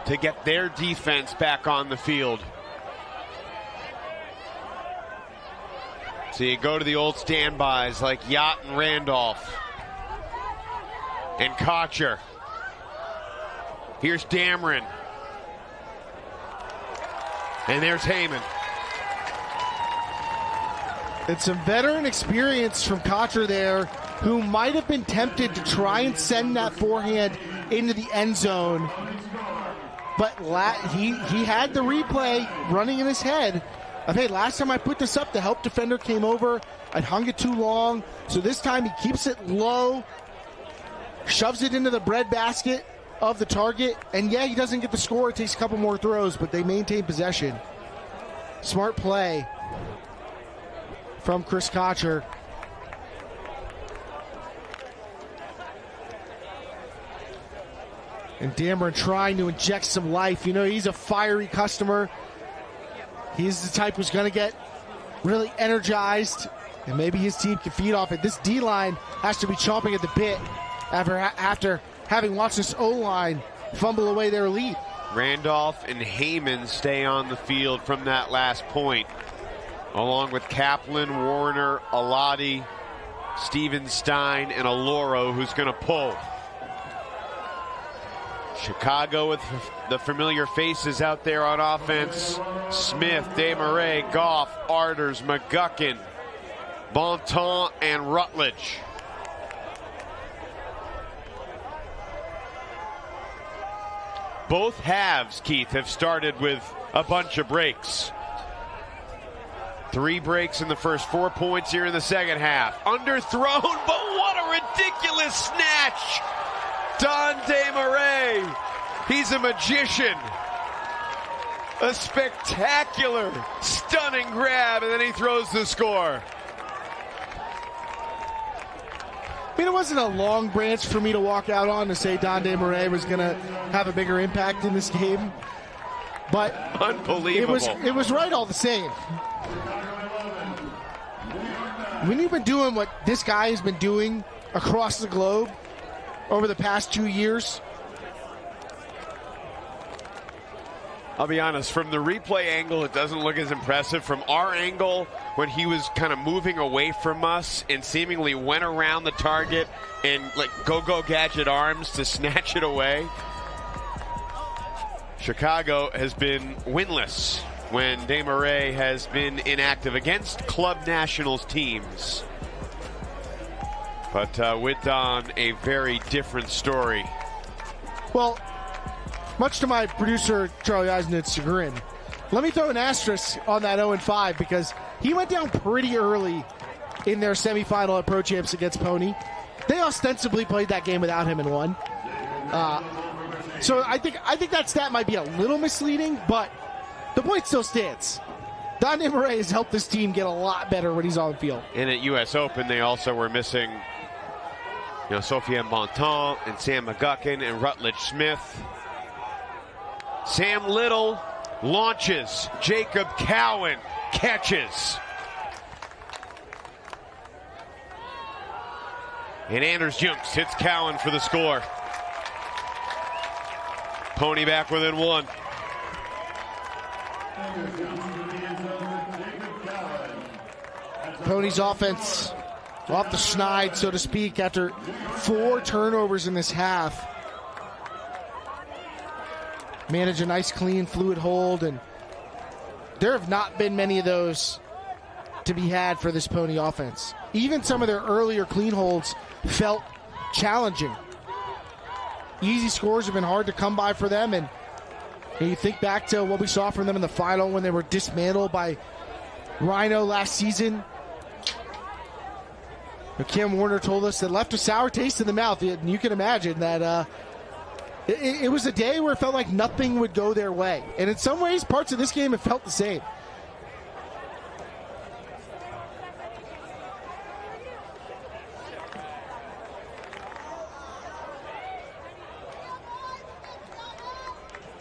to get their defense back on the field. So you go to the old standbys like Yacht and Randolph and Kocher. Here's Dameron. And there's Heyman. It's some veteran experience from Kocher there, who might have been tempted to try and send that forehand into the end zone. But he had the replay running in his head. Hey, last time I put this up, the help defender came over. I hung it too long. So this time he keeps it low, shoves it into the breadbasket of the target. And yeah, he doesn't get the score. It takes a couple more throws, but they maintain possession. Smart play from Chris Kocher. And Dameron trying to inject some life. He's a fiery customer. He's the type who's going to get really energized, and maybe his team can feed off it. This D-line has to be chomping at the bit after having watched this O-line fumble away their lead. Randolph and Heyman stay on the field from that last point, along with Kaplan, Warner, Alati, Steven Stein, and Aloro, who's going to pull. Chicago with the familiar faces out there on offense. Smith, Desmarais, Goff, Arders, McGuckin, Bontemps, and Rutledge. Both halves, Keith, have started with a bunch of breaks. 3 breaks in the first 4 points here in the second half. Underthrown, but what a ridiculous snatch! Don Desmarais, he's a magician. A spectacular, stunning grab, and then he throws the score. I mean, it wasn't a long branch for me to walk out on to say Don Desmarais was going to have a bigger impact in this game. But unbelievable. It was right all the same. When you've been doing what this guy has been doing across the globe over the past 2 years, I'll be honest, from the replay angle, it doesn't look as impressive. From our angle, when he was kind of moving away from us and seemingly went around the target and like go-go gadget arms to snatch it away. Chicago has been winless when Desmarais has been inactive against Club Nationals teams. But with Don, a very different story. Well, much to my producer Charlie Eisenhuth's chagrin, let me throw an asterisk on that 0-5 because he went down pretty early in their semifinal at Pro Champs against PoNY. They ostensibly played that game without him and won. So I think that stat might be a little misleading, but the point still stands. Don Desmarais has helped this team get a lot better when he's on the field. And at U.S. Open, they also were missing, Sophia Bontemps and Sam McGuckin and Rutledge Smith. Sam Little launches. Jacob Cowan catches. And Anders Junks hits Cowan for the score. PoNY back within 1. PoNY's offense off the schneid, so to speak, after 4 turnovers in this half. Manage a nice, clean, fluid hold, and there have not been many of those to be had for this PoNY offense. Even some of their earlier clean holds felt challenging. Easy scores have been hard to come by for them, and you think back to what we saw from them in the final when they were dismantled by Rhino last season. Kim Warner told us that left a sour taste in the mouth, and you can imagine that it was a day where it felt like nothing would go their way. And in some ways, parts of this game have felt the same.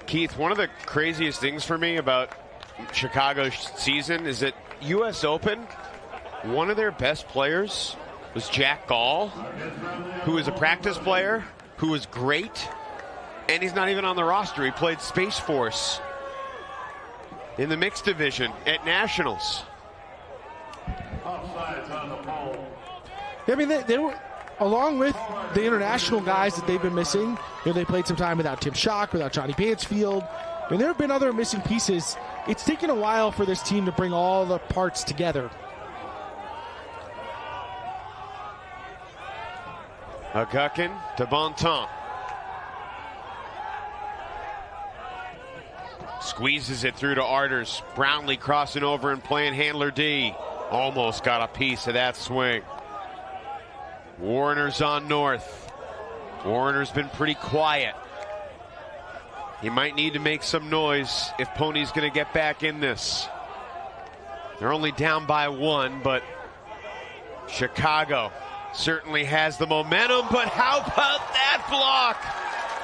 Keith, one of the craziest things for me about Chicago's season is that U.S. Open, one of their best players was Jack Gall, who is a practice player, who was great, and he's not even on the roster. He played Space Force in the mixed division at Nationals. I mean, they were, along with the international guys that they've been missing, they played some time without Tim Schock, without Johnny Bansfield. I mean, there have been other missing pieces. It's taken a while for this team to bring all the parts together. McGuckin to Bontemps. Squeezes it through to Arders. Brownlee crossing over and playing handler D. Almost got a piece of that swing. Warner's on North. Warner's been pretty quiet. He might need to make some noise if PoNY's going to get back in this. They're only down by 1, but Chicago certainly has the momentum. But how about that block?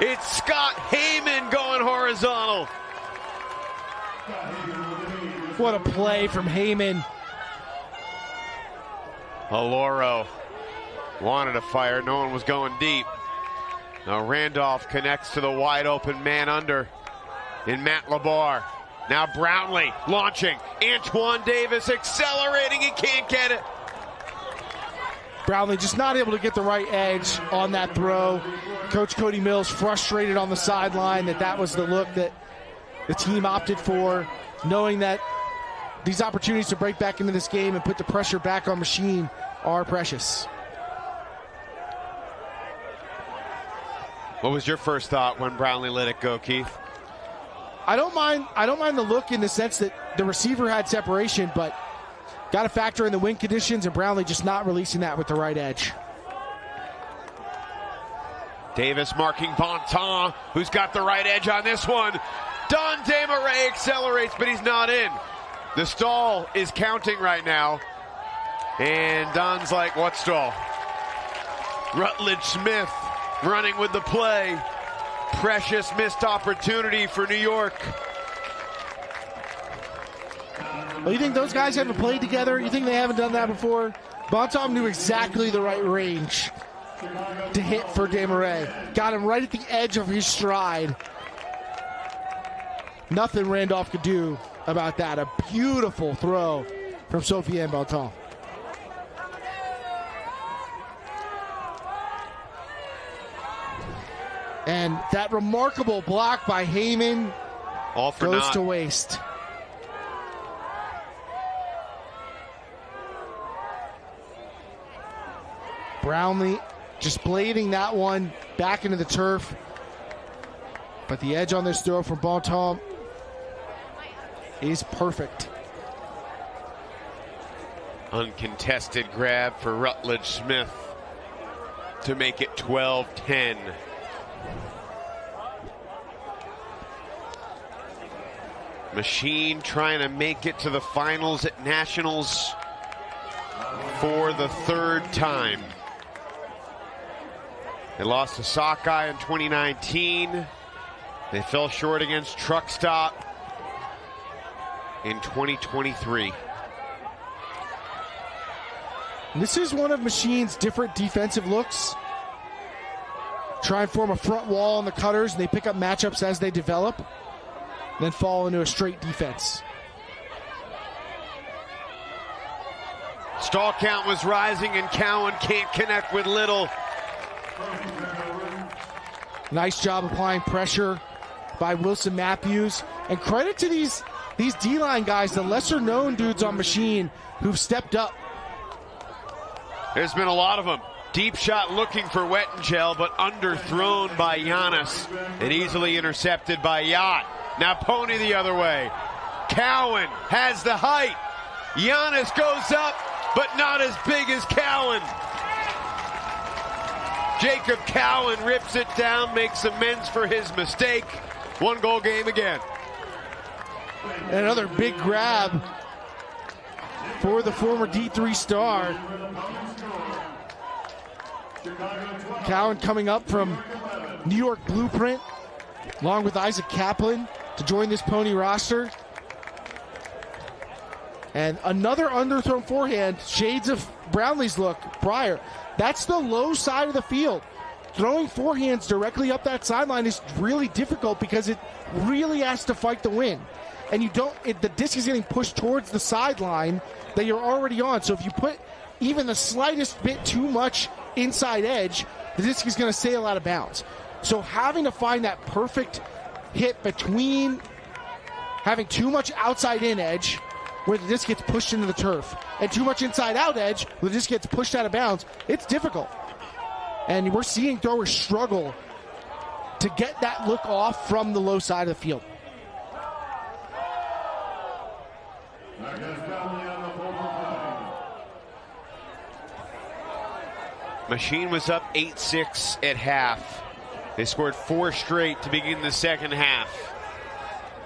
It's Scott Heyman going horizontal. What a play from Heyman. Aloro wanted to fire. No one was going deep. Now Randolph connects to the wide open man under in Matt Labar. Now Brownlee launching. Antoine Davis accelerating. He can't get it. Brownlee just not able to get the right edge on that throw. Coach Cody Mills frustrated on the sideline that was the look that the team opted for, knowing that these opportunities to break back into this game and put the pressure back on Machine are precious. What was your first thought when Brownlee let it go, Keith? I don't mind the look in the sense that the receiver had separation, but got to factor in the wind conditions and Brownlee just not releasing that with the right edge. Davis marking Bontemps, who's got the right edge on this one. Don Desmarais accelerates, but he's not in. The stall is counting right now. And Don's like, what stall? Rutledge Smith running with the play. Precious missed opportunity for New York. Well, you think those guys haven't played together? You think they haven't done that before? Bontemps knew exactly the right range to hit for Desmarais. Got him right at the edge of his stride. Nothing Randolph could do about that. A beautiful throw from Sofiane Bontemps. And that remarkable block by Heyman goes to waste. Brownlee just blading that one back into the turf. But the edge on this throw from Bontemps is perfect. Uncontested grab for Rutledge Smith to make it 12-10. Machine trying to make it to the finals at Nationals for the third time. They lost to Sockeye in 2019. They fell short against Truck Stop in 2023. This is one of Machine's different defensive looks. Try and form a front wall on the cutters, and they pick up matchups as they develop, then fall into a straight defense. Stall count was rising, and Cowan can't connect with Little. Nice job applying pressure by Wilson Matthews. And credit to these D-line guys, the lesser-known dudes on Machine who've stepped up. There's been a lot of them. Deep shot looking for Wettengel, but underthrown by Giannis and easily intercepted by Yacht. Now PoNY the other way. Cowan has the height. Giannis goes up, but not as big as Cowan. Jacob Cowan rips it down, makes amends for his mistake. 1-goal game again. And another big grab for the former D3 star. Cowan coming up from New York Blueprint, along with Isaac Kaplan, to join this PoNY roster. And another underthrown forehand, shades of Brownlee's look prior. That's the low side of the field. Throwing forehands directly up that sideline is really difficult because it really has to fight the wind. And the disc is getting pushed towards the sideline that you're already on. So if you put even the slightest bit too much inside edge, the disc is going to sail out of bounds. So having to find that perfect hit between having too much outside in edge where the disc gets pushed into the turf and too much inside out edge where the disc gets pushed out of bounds, it's difficult. And we're seeing throwers struggle to get that look off from the low side of the field. Machine was up 8-6 at half. They scored 4 straight to begin the second half.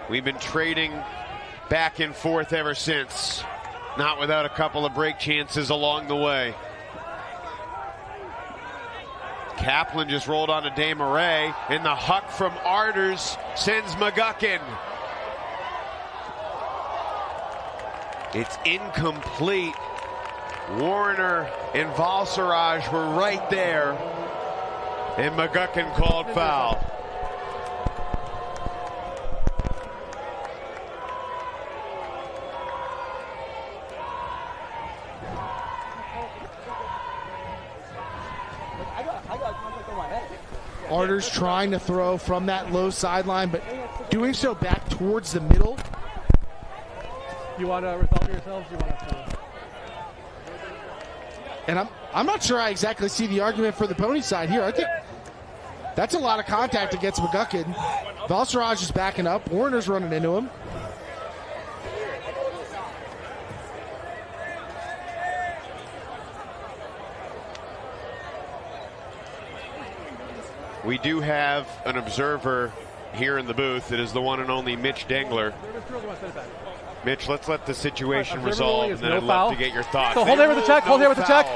We've been trading back and forth ever since, not without a couple of break chances along the way. Kaplan just rolled on to Desmarais, and the huck from Arders sends McGuckin. It's incomplete. Warner and Valsaraj were right there, and McGuckin called foul. Arter's trying to throw from that low sideline, but doing so back towards the middle. You want to resolve yourselves? You want to? And I'm not sure I exactly see the argument for the PoNY side here. I think that's a lot of contact against McGuckin. Valsaraj is backing up. Warner's running into him. We do have an observer here in the booth. It is the one and only Mitch Dengler. Mitch, let's let the situation resolve, and then I'd love to get your thoughts. So hold there with the check. Hold there with the check.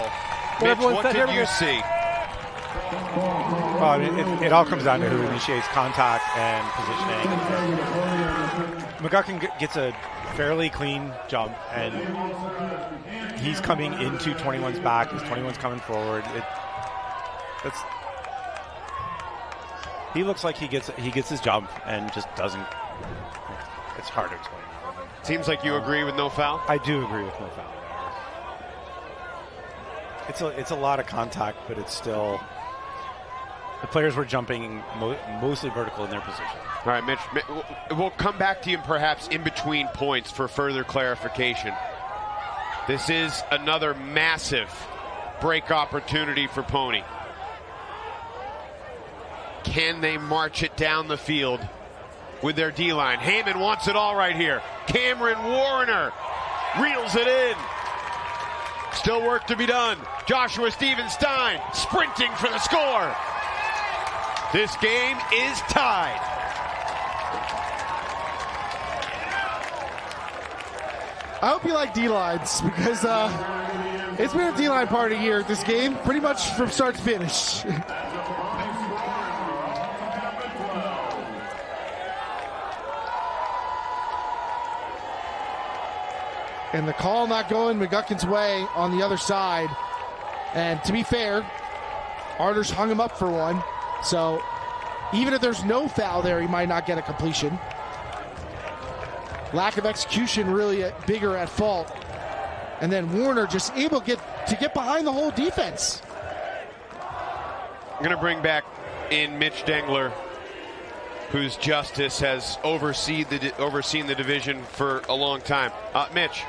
Mitch, what did you see? Well, I mean, it all comes down to who initiates contact and positioning. McGuckin gets a fairly clean jump, and he's coming into 21's back. His 21's coming forward. He looks like he gets his jump and just doesn't. It's hard to explain. Seems like you agree with no foul? I do agree with no foul. It's a lot of contact, but it's still the players were jumping mostly vertical in their position. All right, Mitch, we'll come back to you perhaps in between points for further clarification. This is another massive break opportunity for PoNY. Can they march it down the field with their D-line? Heyman wants it all right here. Cameron Warner reels it in. Still work to be done. Joshua Steven-Stein sprinting for the score. This game is tied. I hope you like D-lines because it's been a D-line party here at this game, pretty much from start to finish. And the call not going McGuckin's way on the other side. And to be fair, Arter's hung him up for one. So even if there's no foul there, he might not get a completion. Lack of execution really bigger at fault. And then Warner just able to get behind the whole defense. I'm going to bring back in Mitch Dengler, whose justice has overseen the division for a long time. Mitch.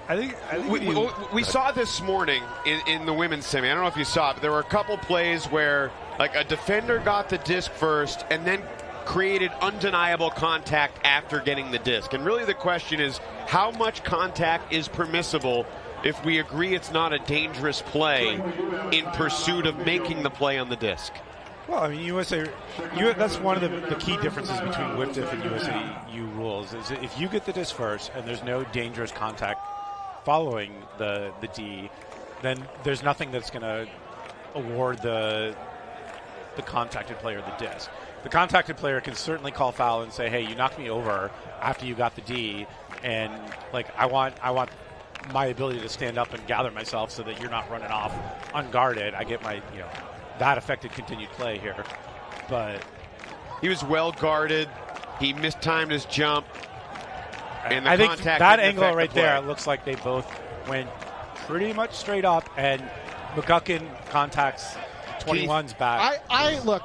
I think we saw this morning in the women's semi. I don't know if you saw it, but there were a couple plays where like a defender got the disc first and then created undeniable contact after getting the disc. And really the question is, how much contact is permissible if we agree it's not a dangerous play in pursuit of making the play on the disc? Well, I mean, that's one of the key differences between WIFDF and USAU rules is if you get the disc first and there's no dangerous contact following the D, then there's nothing that's going to award the contacted player the disc. The contacted player can certainly call foul and say, hey, you knocked me over after you got the D, and like I want my ability to stand up and gather myself so that you're not running off unguarded. I get my, that affected continued play here. But he was well guarded. He mistimed his jump. And I think that angle right there, it looks like they both went pretty much straight up, and McGuckin contacts 21's back. I look.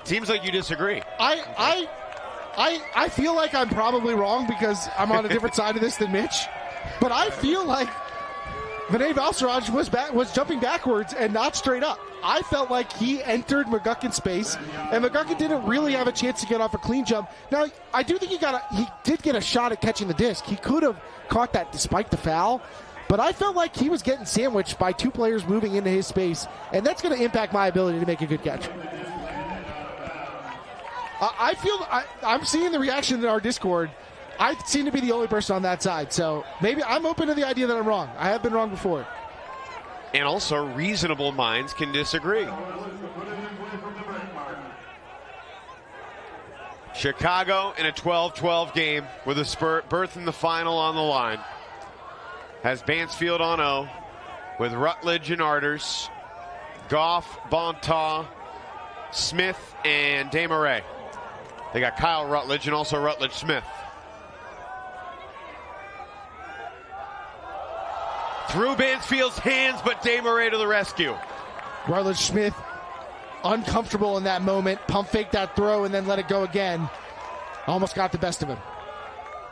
Seems like you disagree. I feel like I'm probably wrong because I'm on a different side of this than Mitch, but I feel like Vinay Valsaraj was jumping backwards and not straight up. I felt like he entered McGuckin's space, and McGuckin didn't really have a chance to get off a clean jump. Now, I do think he did get a shot at catching the disc. He could have caught that despite the foul, but I felt like he was getting sandwiched by two players moving into his space, and that's going to impact my ability to make a good catch. I'm seeing the reaction in our Discord. I seem to be the only person on that side, so maybe I'm open to the idea that I'm wrong. I have been wrong before. And also, reasonable minds can disagree. Chicago in a 12-12 game with a berth in the final on the line. Has Bansfield on O with Rutledge and Arters, Goff, Bonta, Smith, and Desmarais. They got Kyle Rutledge and also Rutledge Smith. Through Bansfield's hands, but Desmarais to the rescue. Rutledge Smith uncomfortable in that moment, pump fake that throw, and then let it go again. Almost got the best of him.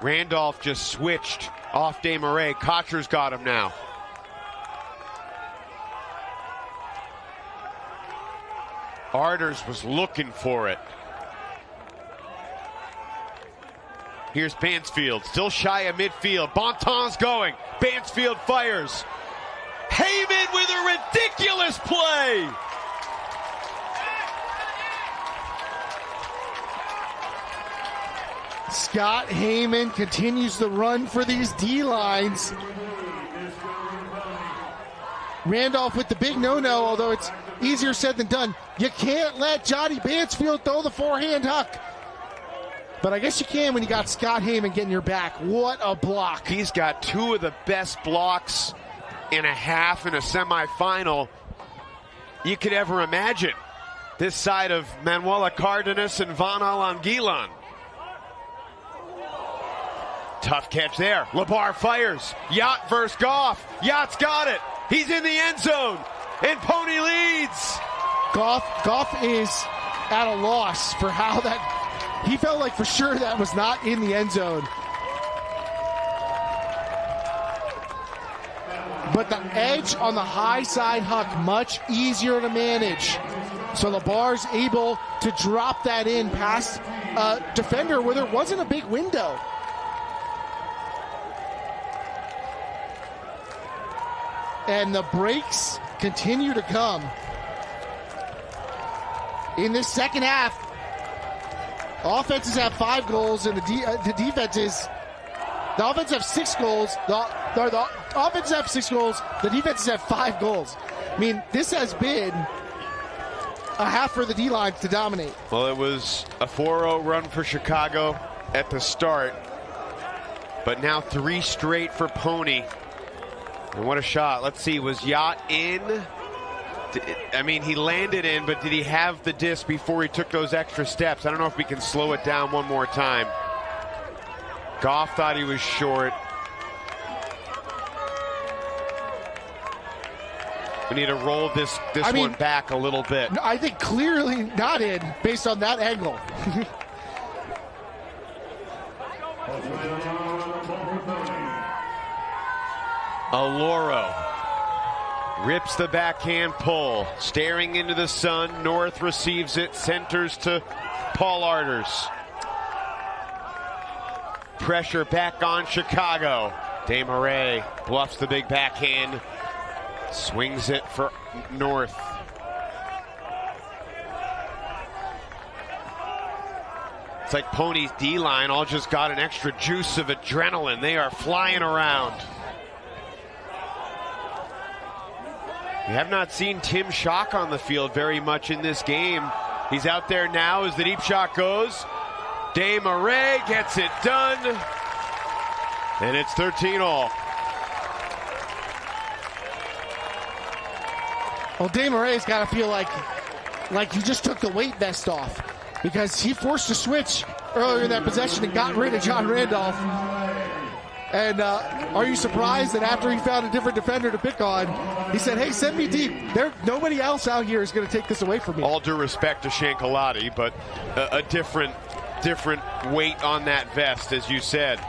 Randolph just switched off Desmarais. Kotcher's got him now. Arders was looking for it. Here's Bansfield, still shy of midfield. Bontemps going. Bansfield fires. Heyman with a ridiculous play. Scott Heyman continues the run for these D-lines. Randolph with the big no-no, although it's easier said than done. You can't let Johnny Bansfield throw the forehand huck. But I guess you can when you got Scott Heyman getting your back. What a block. He's got two of the best blocks and a half in a semifinal you could ever imagine. This side of Manuela Cardenas and Van Alangilan. Tough catch there. Labar fires. Yacht versus Goff. Yacht's got it. He's in the end zone. And PoNY leads. Goff is at a loss for how that... He felt like for sure that was not in the end zone. But the edge on the high side huck, much easier to manage. So Labar's able to drop that in past a defender where there wasn't a big window. And the breaks continue to come. In this second half, offenses have 5 goals, and the defenses, the offense have 6 goals. The offenses have 6 goals. The defenses have 5 goals. I mean, this has been a half for the D-lines to dominate. Well, it was a 4-0 run for Chicago at the start, but now 3 straight for PoNY. And what a shot. Let's see, was Yacht in? I mean, he landed in, but did he have the disc before he took those extra steps? I don't know if we can slow it down one more time. Goff thought he was short. We need to roll this one back a little bit. I think clearly not in based on that angle. Aloro rips the backhand pull, staring into the sun. North receives it, centers to Paul Arders. Pressure back on Chicago. Desmarais bluffs the big backhand, swings it for North. It's like PoNY's D-line all just got an extra juice of adrenaline. They are flying around. We have not seen Tim Schock on the field very much in this game. He's out there now as the deep shot goes. Desmarais gets it done. And it's 13-all. Well, Desmarais got to feel like he just took the weight vest off, because he forced a switch earlier in that possession and got rid of John Randolph. And are you surprised that after he found a different defender to pick on, he said, hey, send me deep. Nobody else out here is going to take this away from me. All due respect to Shankalati, but a different weight on that vest, as you said.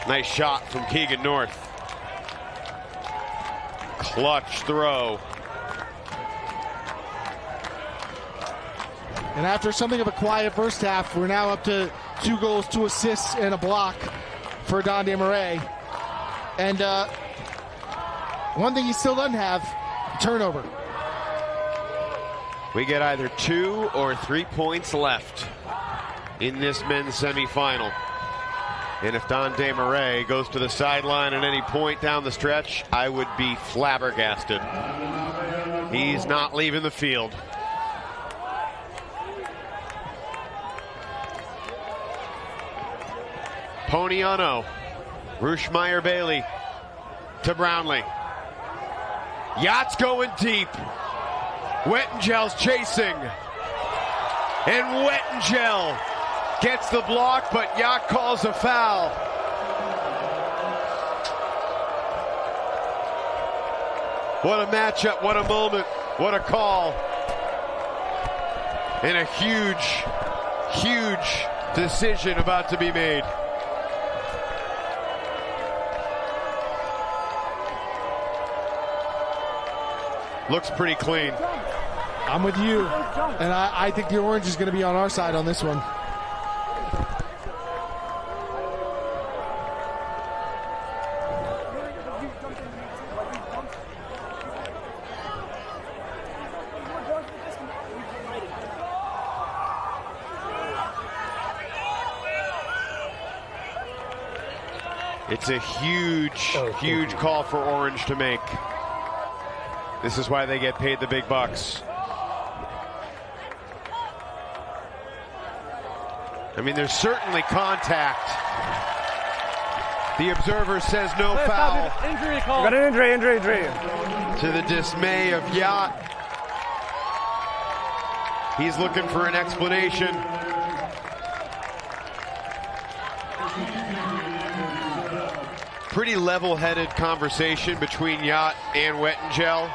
Nice shot from Keegan North. Clutch throw. And after something of a quiet first half, we're now up to 2 goals, 2 assists, and a block for Don Desmarais. And one thing he still doesn't have, turnover. We get either 2 or 3 points left in this men's semifinal. And if Don Desmarais goes to the sideline at any point down the stretch, I would be flabbergasted. He's not leaving the field. PoNY on 0. Rushmeyer Bailey to Brownlee. Yacht's going deep. Wettengel's chasing. And Wettengel gets the block, but Yacht calls a foul. What a matchup, what a moment, what a call. And a huge, huge decision about to be made. Looks pretty clean. I'm with you. And I think the orange is going to be on our side on this one. It's a huge, huge call for orange to make. This is why they get paid the big bucks. I mean, there's certainly contact. The observer says no foul. Injury call. Got an injury. To the dismay of Yacht. He's looking for an explanation. Pretty level-headed conversation between Yacht and Wettengel.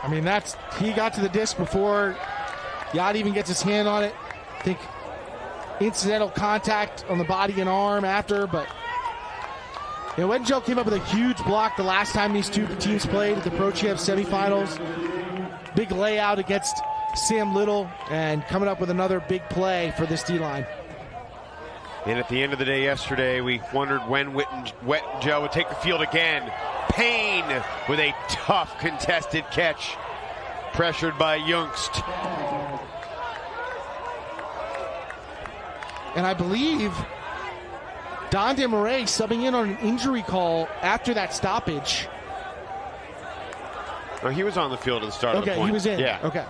I mean, he got to the disc before Yacht even gets his hand on it. I think incidental contact on the body and arm after, but Wettengel came up with a huge block the last time these two teams played at the Pro Champs semifinals. Big layout against Sam Little, and coming up with another big play for this D-line. And at the end of the day yesterday, we wondered when Wettengel would take the field again. Payne with a tough contested catch, pressured by Youngst. And I believe Don DeMarais subbing in on an injury call after that stoppage. Oh, he was on the field at the start of the point. Okay, he was in. Yeah. Okay.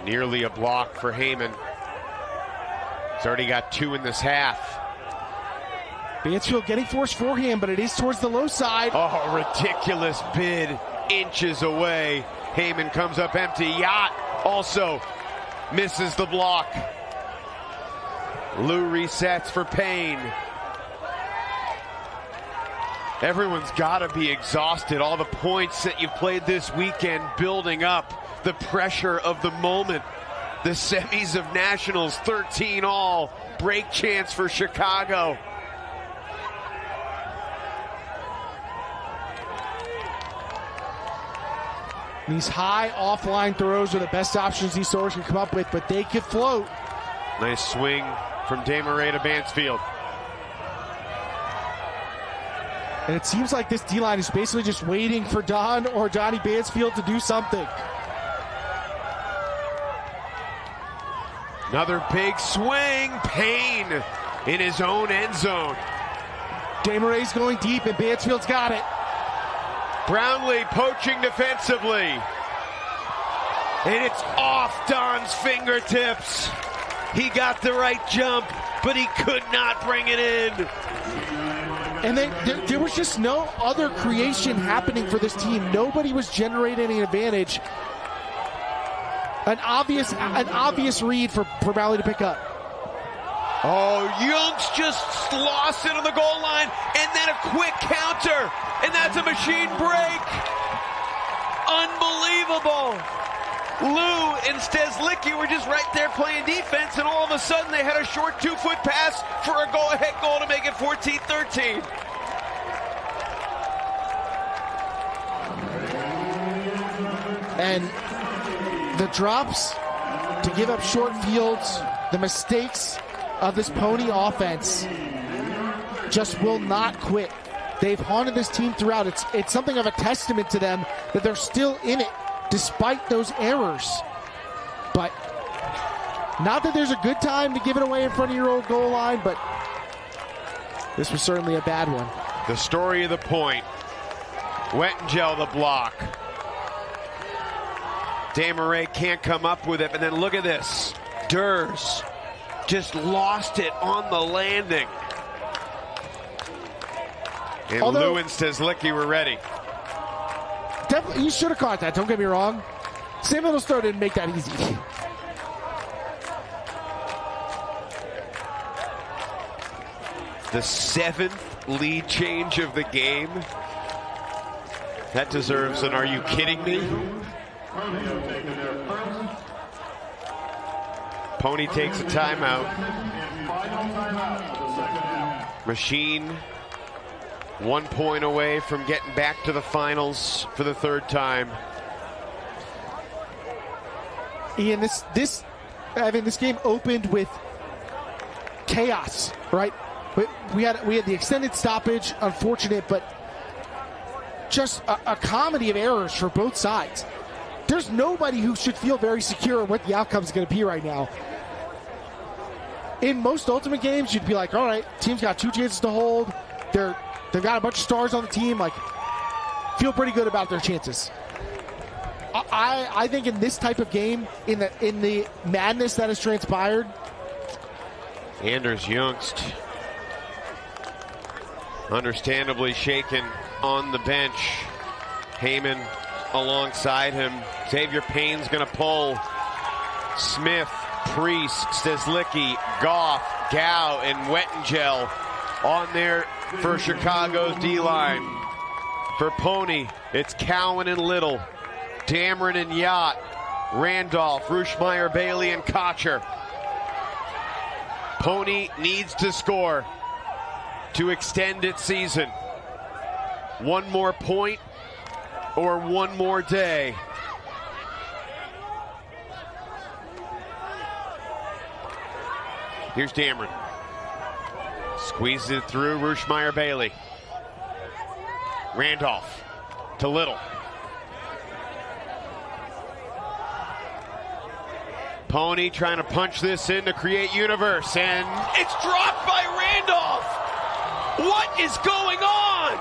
Nearly a block for Heyman. He's already got 2 in this half. Mansfield getting forced forehand, but it is towards the low side. Oh, ridiculous bid. Inches away. Heyman comes up empty. Yacht also misses the block. Lou resets for Payne. Everyone's got to be exhausted. All the points that you've played this weekend building up. The pressure of the moment. The semis of nationals, 13 all. Break chance for Chicago. These high offline throws are the best options these stores can come up with, but they can float. Nice swing from DeMarais to Mansfield. And it seems like this D-line is basically just waiting for Don or Johnny Mansfield to do something. Another big swing. Payne in his own end zone. DeMarais going deep, and Mansfield's got it. Brownlee poaching defensively. And it's off Don's fingertips. He got the right jump, but he could not bring it in. And there was just no other creation happening for this team. Nobody was generating an advantage. An obvious read for Brownlee to pick up. Oh, Young's just lost it on the goal line, and then a quick counter, and that's a machine break. Unbelievable. Lou and Stezlicki were just right there playing defense, and all of a sudden they had a short 2-foot pass for a go-ahead goal to make it 14-13. And the drops to give up short fields, the mistakes of this PoNY offense just will not quit. They've haunted this team throughout. It's something of a testament to them that they're still in it despite those errors. But not that there's a good time to give it away in front of your own goal line, but this was certainly a bad one. The story of the point. Wettengel the block. DeMarais can't come up with it, and then look at this. Durs just lost it on the landing. And Lou and Stezlicki were ready. Definitely, he should have caught that, don't get me wrong. Sam Littlestone didn't make that easy. the 7th lead change of the game. That deserves an "are you kidding me?" PoNY takes a timeout. Machine 1 point away from getting back to the finals for the 3rd time. Ian, this game opened with chaos, right? We had the extended stoppage, unfortunate, but just a comedy of errors for both sides. There's nobody who should feel very secure in what the outcome is going to be right now. In most Ultimate games, you'd be like, all right, team's got 2 chances to hold. They've got a bunch of stars on the team. Like, feel pretty good about their chances. I think in this type of game, in the madness that has transpired, Anders Youngst understandably shaken on the bench. Heyman alongside him. Xavier Payne's going to pull. Smith, Priest, Steslicki, Goff, Gow, and Wettengel on there for Chicago's D-line. For PoNY, it's Cowan and Little, Dameron and Yacht, Randolph, Rushmeyer, Bailey, and Kocher. PoNY needs to score to extend its season. One more point or one more day. Here's Dameron. Squeezes it through Rushmeyer, Bailey. Randolph to Little. PoNY trying to punch this in to create universe, and it's dropped by Randolph. What is going on?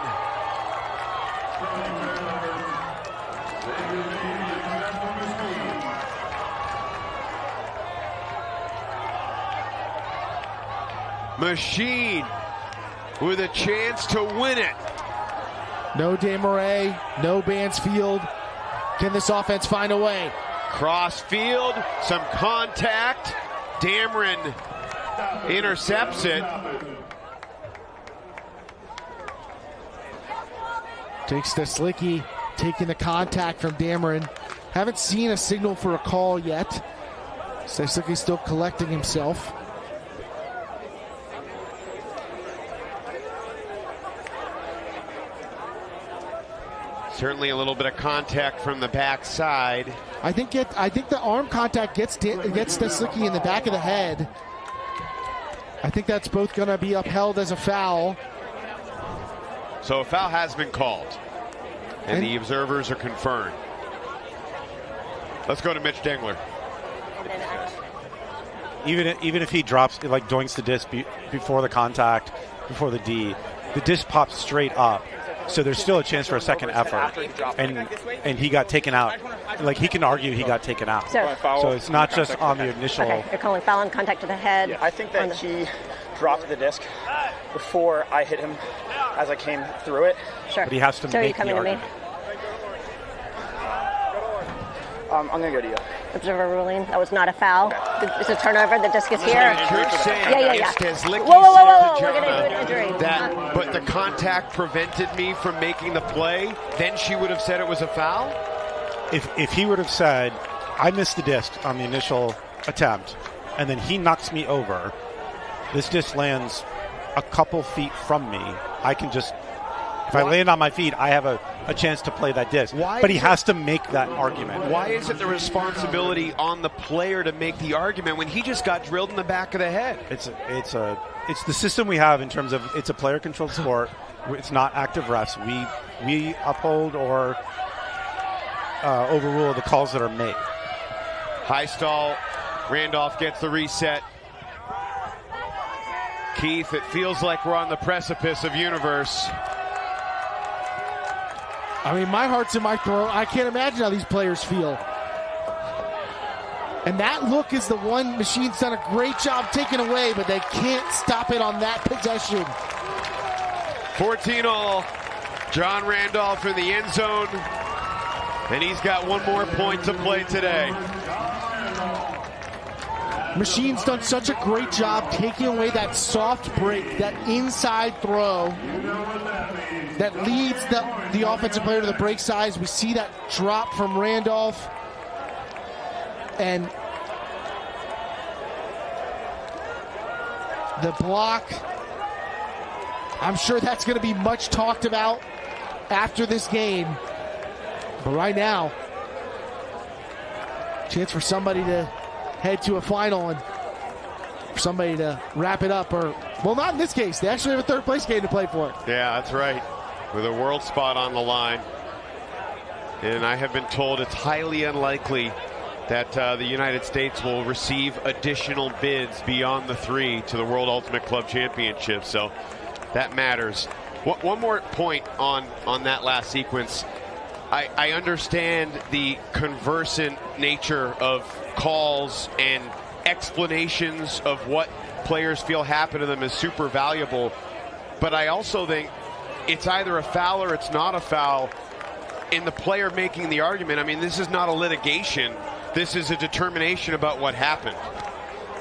Machine with a chance to win it. no Desmarais, no Bansfield. Can this offense find a way? Cross field, some contact. Dameron intercepts it. Takes the Slicky, taking the contact from Dameron. Haven't seen a signal for a call yet. Slicky's still collecting himself. Certainly a little bit of contact from the backside. I think the arm contact gets Slicky in the back of the head. I think that's both going to be upheld as a foul. So a foul has been called, and the observers are confirmed. Let's go to Mitch Dengler. Even if he drops, like doinks the disc before the contact, before the disc pops straight up. So there's still a chance for a second effort, and he got taken out. Like, he can argue he got taken out. So it's not just on the initial. Okay, you're calling foul on contact to the head. Yeah, I think that he dropped the disc before I hit him as I came through it. Sure. But he has to make the argument. I'm going to go to you. Observer ruling. That was not a foul. Okay. It's a turnover. The disc is here. You're saying yeah. Whoa. We're going to do an injury. But the contact prevented me from making the play. Then she would have said it was a foul? If he would have said, I missed the disc on the initial attempt, and then he knocks me over, this disc lands a couple feet from me, I can just, if I land on my feet, I have a chance to play that disc. But he has to make that argument. Why is it the responsibility on the player to make the argument when he just got drilled in the back of the head? It's the system we have in terms of it's a player-controlled sport. It's not active refs. We uphold or overrule the calls that are made. High stall. Randolph gets the reset. Keith, it feels like we're on the precipice of universe. I mean, my heart's in my throat. I can't imagine how these players feel. And that look is the one Machine's done a great job taking away, but they can't stop it on that possession. 14-all. John Randolph in the end zone. And he's got one more point to play today. Machine's done such a great job taking away that soft break, that inside throw that leads the offensive player to the break size. We see that drop from Randolph. And the block, I'm sure that's going to be much talked about after this game. But right now, chance for somebody to head to a final and for somebody to wrap it up. Or, well, not in this case. They actually have a third place game to play for. Yeah, that's right. With a world spot on the line. And I have been told it's highly unlikely that the United States will receive additional bids beyond the 3 to the World Ultimate Club Championship. So that matters. One more point on that last sequence. I understand the conversant nature of calls and explanations of what players feel happen to them is super valuable. But I also think it's either a foul or it's not a foul in the player making the argument. I mean, this is not a litigation. This is a determination about what happened.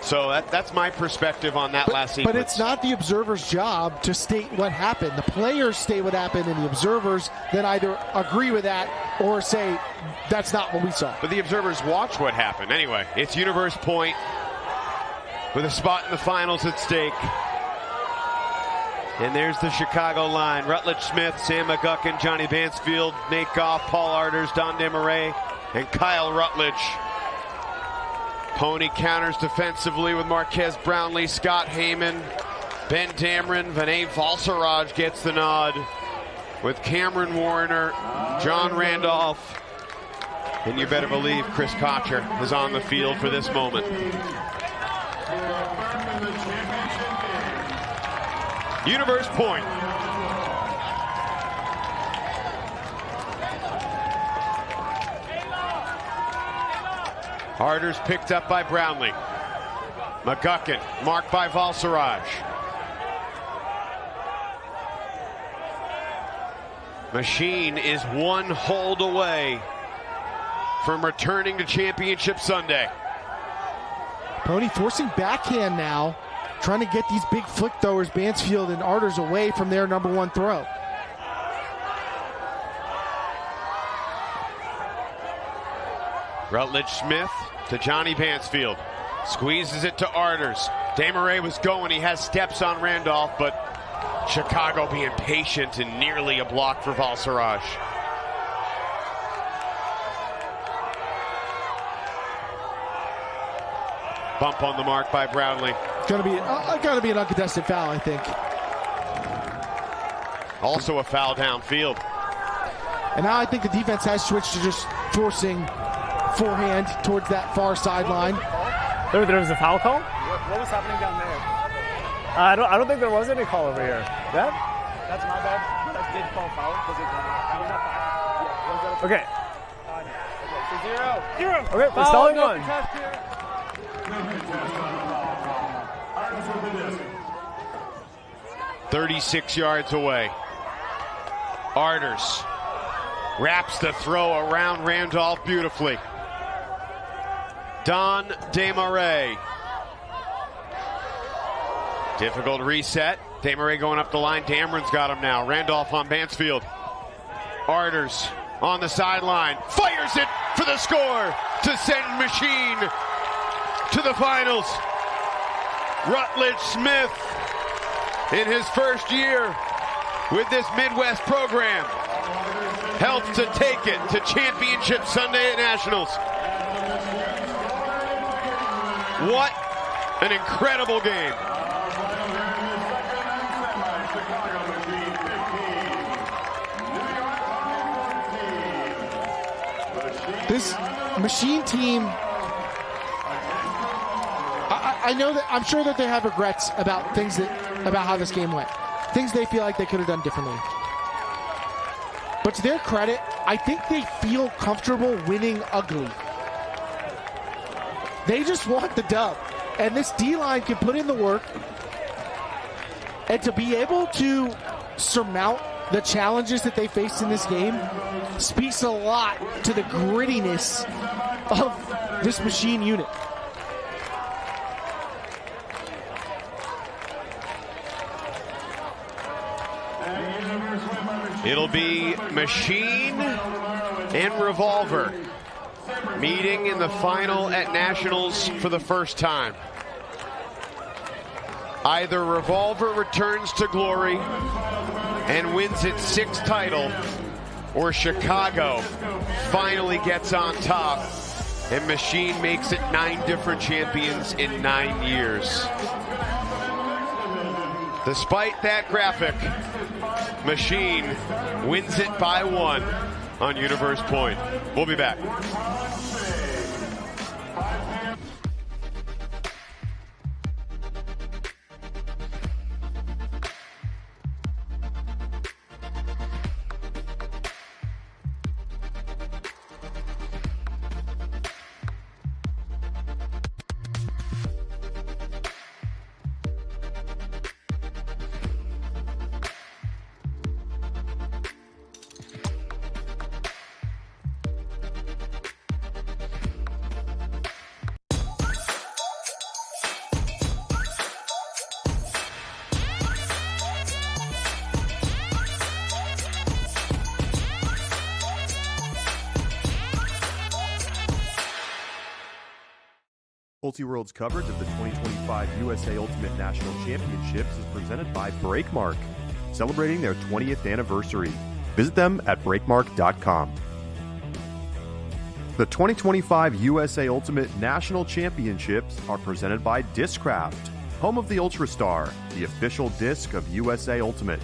So that's my perspective on that last sequence. But it's not the observer's job to state what happened. The players state what happened, and the observers then either agree with that or say that's not what we saw. But the observers watch what happened. Anyway, it's universe point with a spot in the finals at stake. And there's the Chicago line. Rutledge Smith, Sam McGuckin, Johnny Bansfield, Nate Goff, Paul Arders, Don Desmarais, and Kyle Rutledge. PoNY counters defensively with Marquez Brownlee, Scott Heyman, Ben Dameron, Vinay Valsaraj gets the nod with Cameron Warner, John Randolph, and you better believe Chris Kocher is on the field for this moment. Universe point. Arders picked up by Brownlee. McGuckin marked by Valsaraj. Machine is one hold away from returning to Championship Sunday. PoNY forcing backhand now, trying to get these big flick throwers, Bansfield and Arders, away from their number one throw. Rutledge Smith to Johnny Bansfield. Squeezes it to Arders. Desmarais was going. He has steps on Randolph, but Chicago being patient and nearly a block for Valsaraj. Bump on the mark by Brownlee. Going to be an uncontested foul, I think. Also a foul downfield. And now I think the defense has switched to just forcing forehand towards that far sideline. There was a foul call? What was happening down there? I don't think there was any call over here. Yeah? That's my bad. That did call foul. Was it? Okay. So 0. Okay, we're stalling one. 36 yards away. Arders wraps the throw around Randolph beautifully. Don Desmarais. Difficult reset. Desmarais going up the line. Dameron's got him now. Randolph on Bansfield. Arders on the sideline. Fires it for the score to send Machine to the finals. Rutledge Smith, in his first year with this Midwest program, helps to take it to Championship Sunday at Nationals. What an incredible game. This Machine team, I know that, I'm sure that they have regrets about about how this game went. Things they feel like they could have done differently. But to their credit, I think they feel comfortable winning ugly. They just want the dub. And this D-line can put in the work. And to be able to surmount the challenges that they faced in this game speaks a lot to the grittiness of this Machine unit. It'll be Machine and Revolver meeting in the final at Nationals for the first time. Either Revolver returns to glory and wins its 6th title, or Chicago finally gets on top and Machine makes it 9 different champions in 9 years. Despite that graphic, Machine wins it by 1 on Universe Point. We'll be back. Ultiworld's coverage of the 2025 USA Ultimate National Championships is presented by Breakmark, celebrating their 20th anniversary. Visit them at breakmark.com. The 2025 USA Ultimate National Championships are presented by Discraft, home of the Ultrastar, the official disc of USA Ultimate.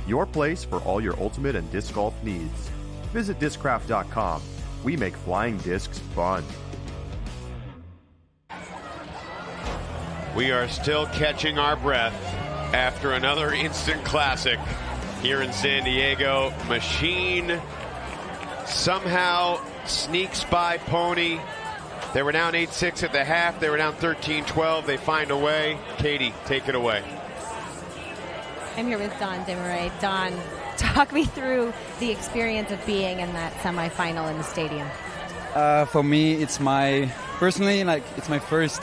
Your place for all your ultimate and disc golf needs. Visit discraft.com. We make flying discs fun. We are still catching our breath after another instant classic here in San Diego. Machine somehow sneaks by PoNY. They were down 8-6 at the half. They were down 13-12. They find a way. Katie, take it away. I'm here with Don Desmarais. Don, talk me through the experience of being in that semifinal in the stadium. For me, it's my first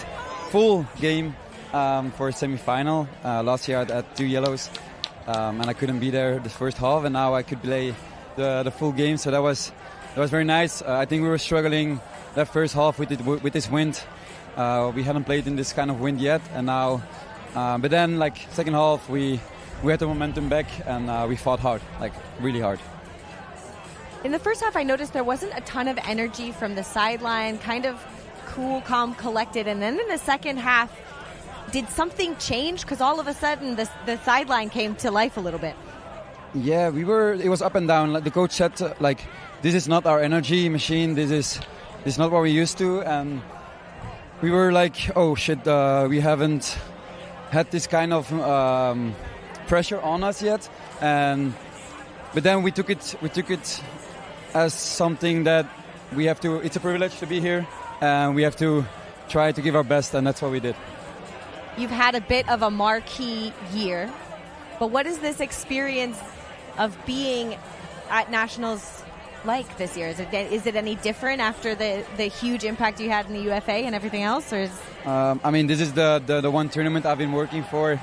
full game for a semifinal. Last year at 2 yellows, and I couldn't be there the first half, and now I could play the full game. So that was very nice. I think we were struggling that first half with this wind. We hadn't played in this kind of wind yet, and now, but then second half we had the momentum back, and we fought hard, really hard. In the first half, I noticed there wasn't a ton of energy from the sideline, kind of cool, calm, collected. And then in the second half, did something change? Because all of a sudden, the sideline came to life a little bit. Yeah, it was up and down. Like the coach said, this is not our energy machine. This is not what we used to. And we were like, oh shit, we haven't had this kind of pressure on us yet. But then we took it as something that we have to. It's a privilege to be here, and we have to try to give our best, and that's what we did. You've had a bit of a marquee year, but what is this experience of being at Nationals like this year? Is it any different after the huge impact you had in the UFA and everything else? Or this is the one tournament I've been working for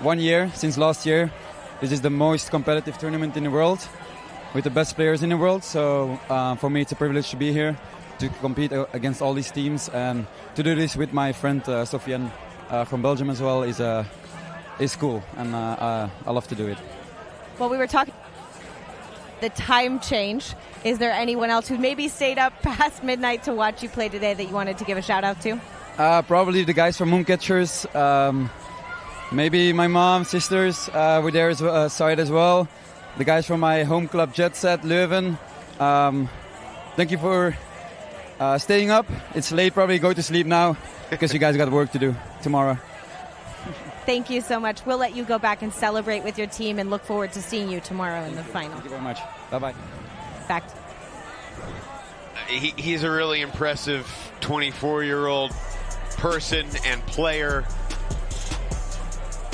1 year, since last year. This is the most competitive tournament in the world with the best players in the world. So for me, it's a privilege to be here, to compete against all these teams, and to do this with my friend Sofiane from Belgium as well is cool, and I love to do it. Well, we were talking the time change. Is there anyone else who maybe stayed up past midnight to watch you play today that you wanted to give a shout out to? Probably the guys from Mooncatchers. Maybe my mom, sisters were there side as well. The guys from my home club Jet Set Leuven. Thank you for staying up. It's late, probably go to sleep now because you guys got work to do tomorrow. Thank you so much. We'll let you go back and celebrate with your team and look forward to seeing you tomorrow in the final. Thank you very much. Bye-bye. Back. He's a really impressive 24-year-old person and player.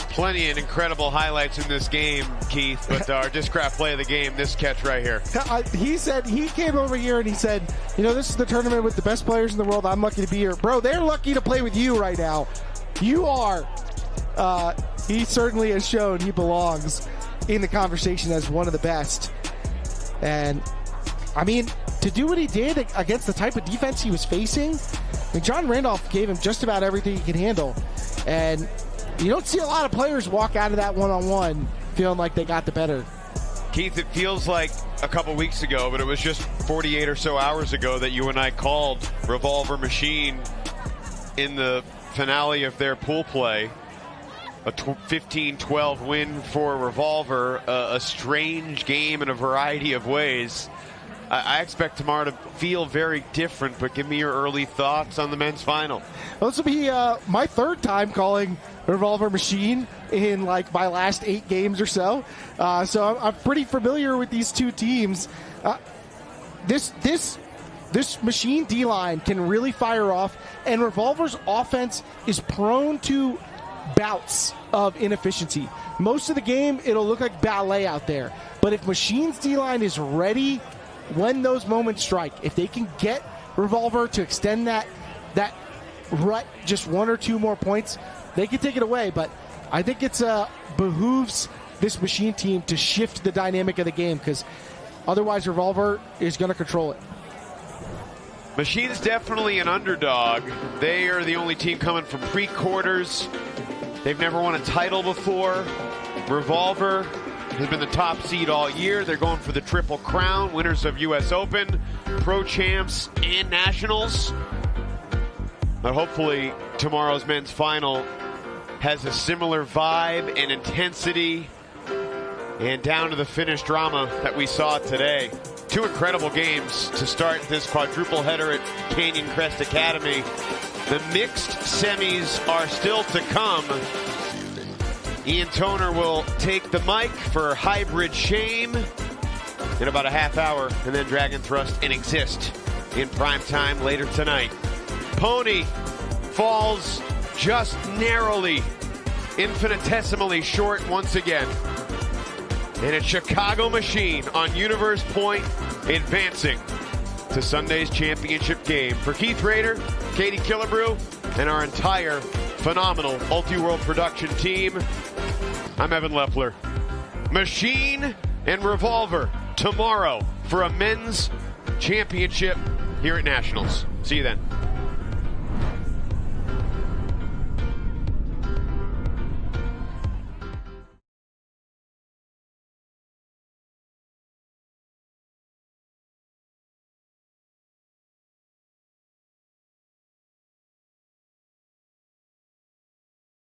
Plenty of incredible highlights in this game, Keith, but our Discraft play of the game, this catch right here. He said, he came over here and he said, this is the tournament with the best players in the world. I'm lucky to be here. Bro, they're lucky to play with you right now. You are. He certainly has shown he belongs in the conversation as one of the best. And, I mean, to do what he did against the type of defense he was facing, I mean, John Randolph gave him just about everything he could handle. And you don't see a lot of players walk out of that one-on-one feeling like they got the better. Keith, it feels like a couple weeks ago, but it was just 48 or so hours ago that you and I called Revolver Machine in the finale of their pool play. A 15-12 win for Revolver, a strange game in a variety of ways. I expect tomorrow to feel very different, but give me your early thoughts on the men's final. Well, this will be my third time calling Revolver Machine in like my last 8 games or so. So I'm pretty familiar with these two teams. This Machine D-line can really fire off, and Revolver's offense is prone to bouts of inefficiency. Most of the game, it'll look like ballet out there. But if Machine's D-line is ready when those moments strike, if they can get Revolver to extend that rut just 1 or 2 more points, they can take it away. But I think it's behooves this Machine team to shift the dynamic of the game, because otherwise Revolver is going to control it. Machine's definitely an underdog. They are the only team coming from pre-quarters. They've never won a title before. Revolver has been the top seed all year. They're going for the Triple Crown, winners of U.S. Open, Pro Champs, and Nationals. But hopefully tomorrow's men's final has a similar vibe and intensity and down to the finish drama that we saw today. 2 incredible games to start this quadruple header at Canyon Crest Academy. The mixed semis are still to come. Ian Toner will take the mic for Hybrid Shame in about a half hour, and then Dragon Thrust and Exist in prime time later tonight. PoNY falls just narrowly, infinitesimally short once again. And it's Chicago Machine on Universe Point advancing to Sunday's championship game. For Keith Rader, Katie Killebrew, and our entire phenomenal Ultiworld production team, I'm Evan Lepler. Machine and Revolver tomorrow for a men's championship here at Nationals. See you then.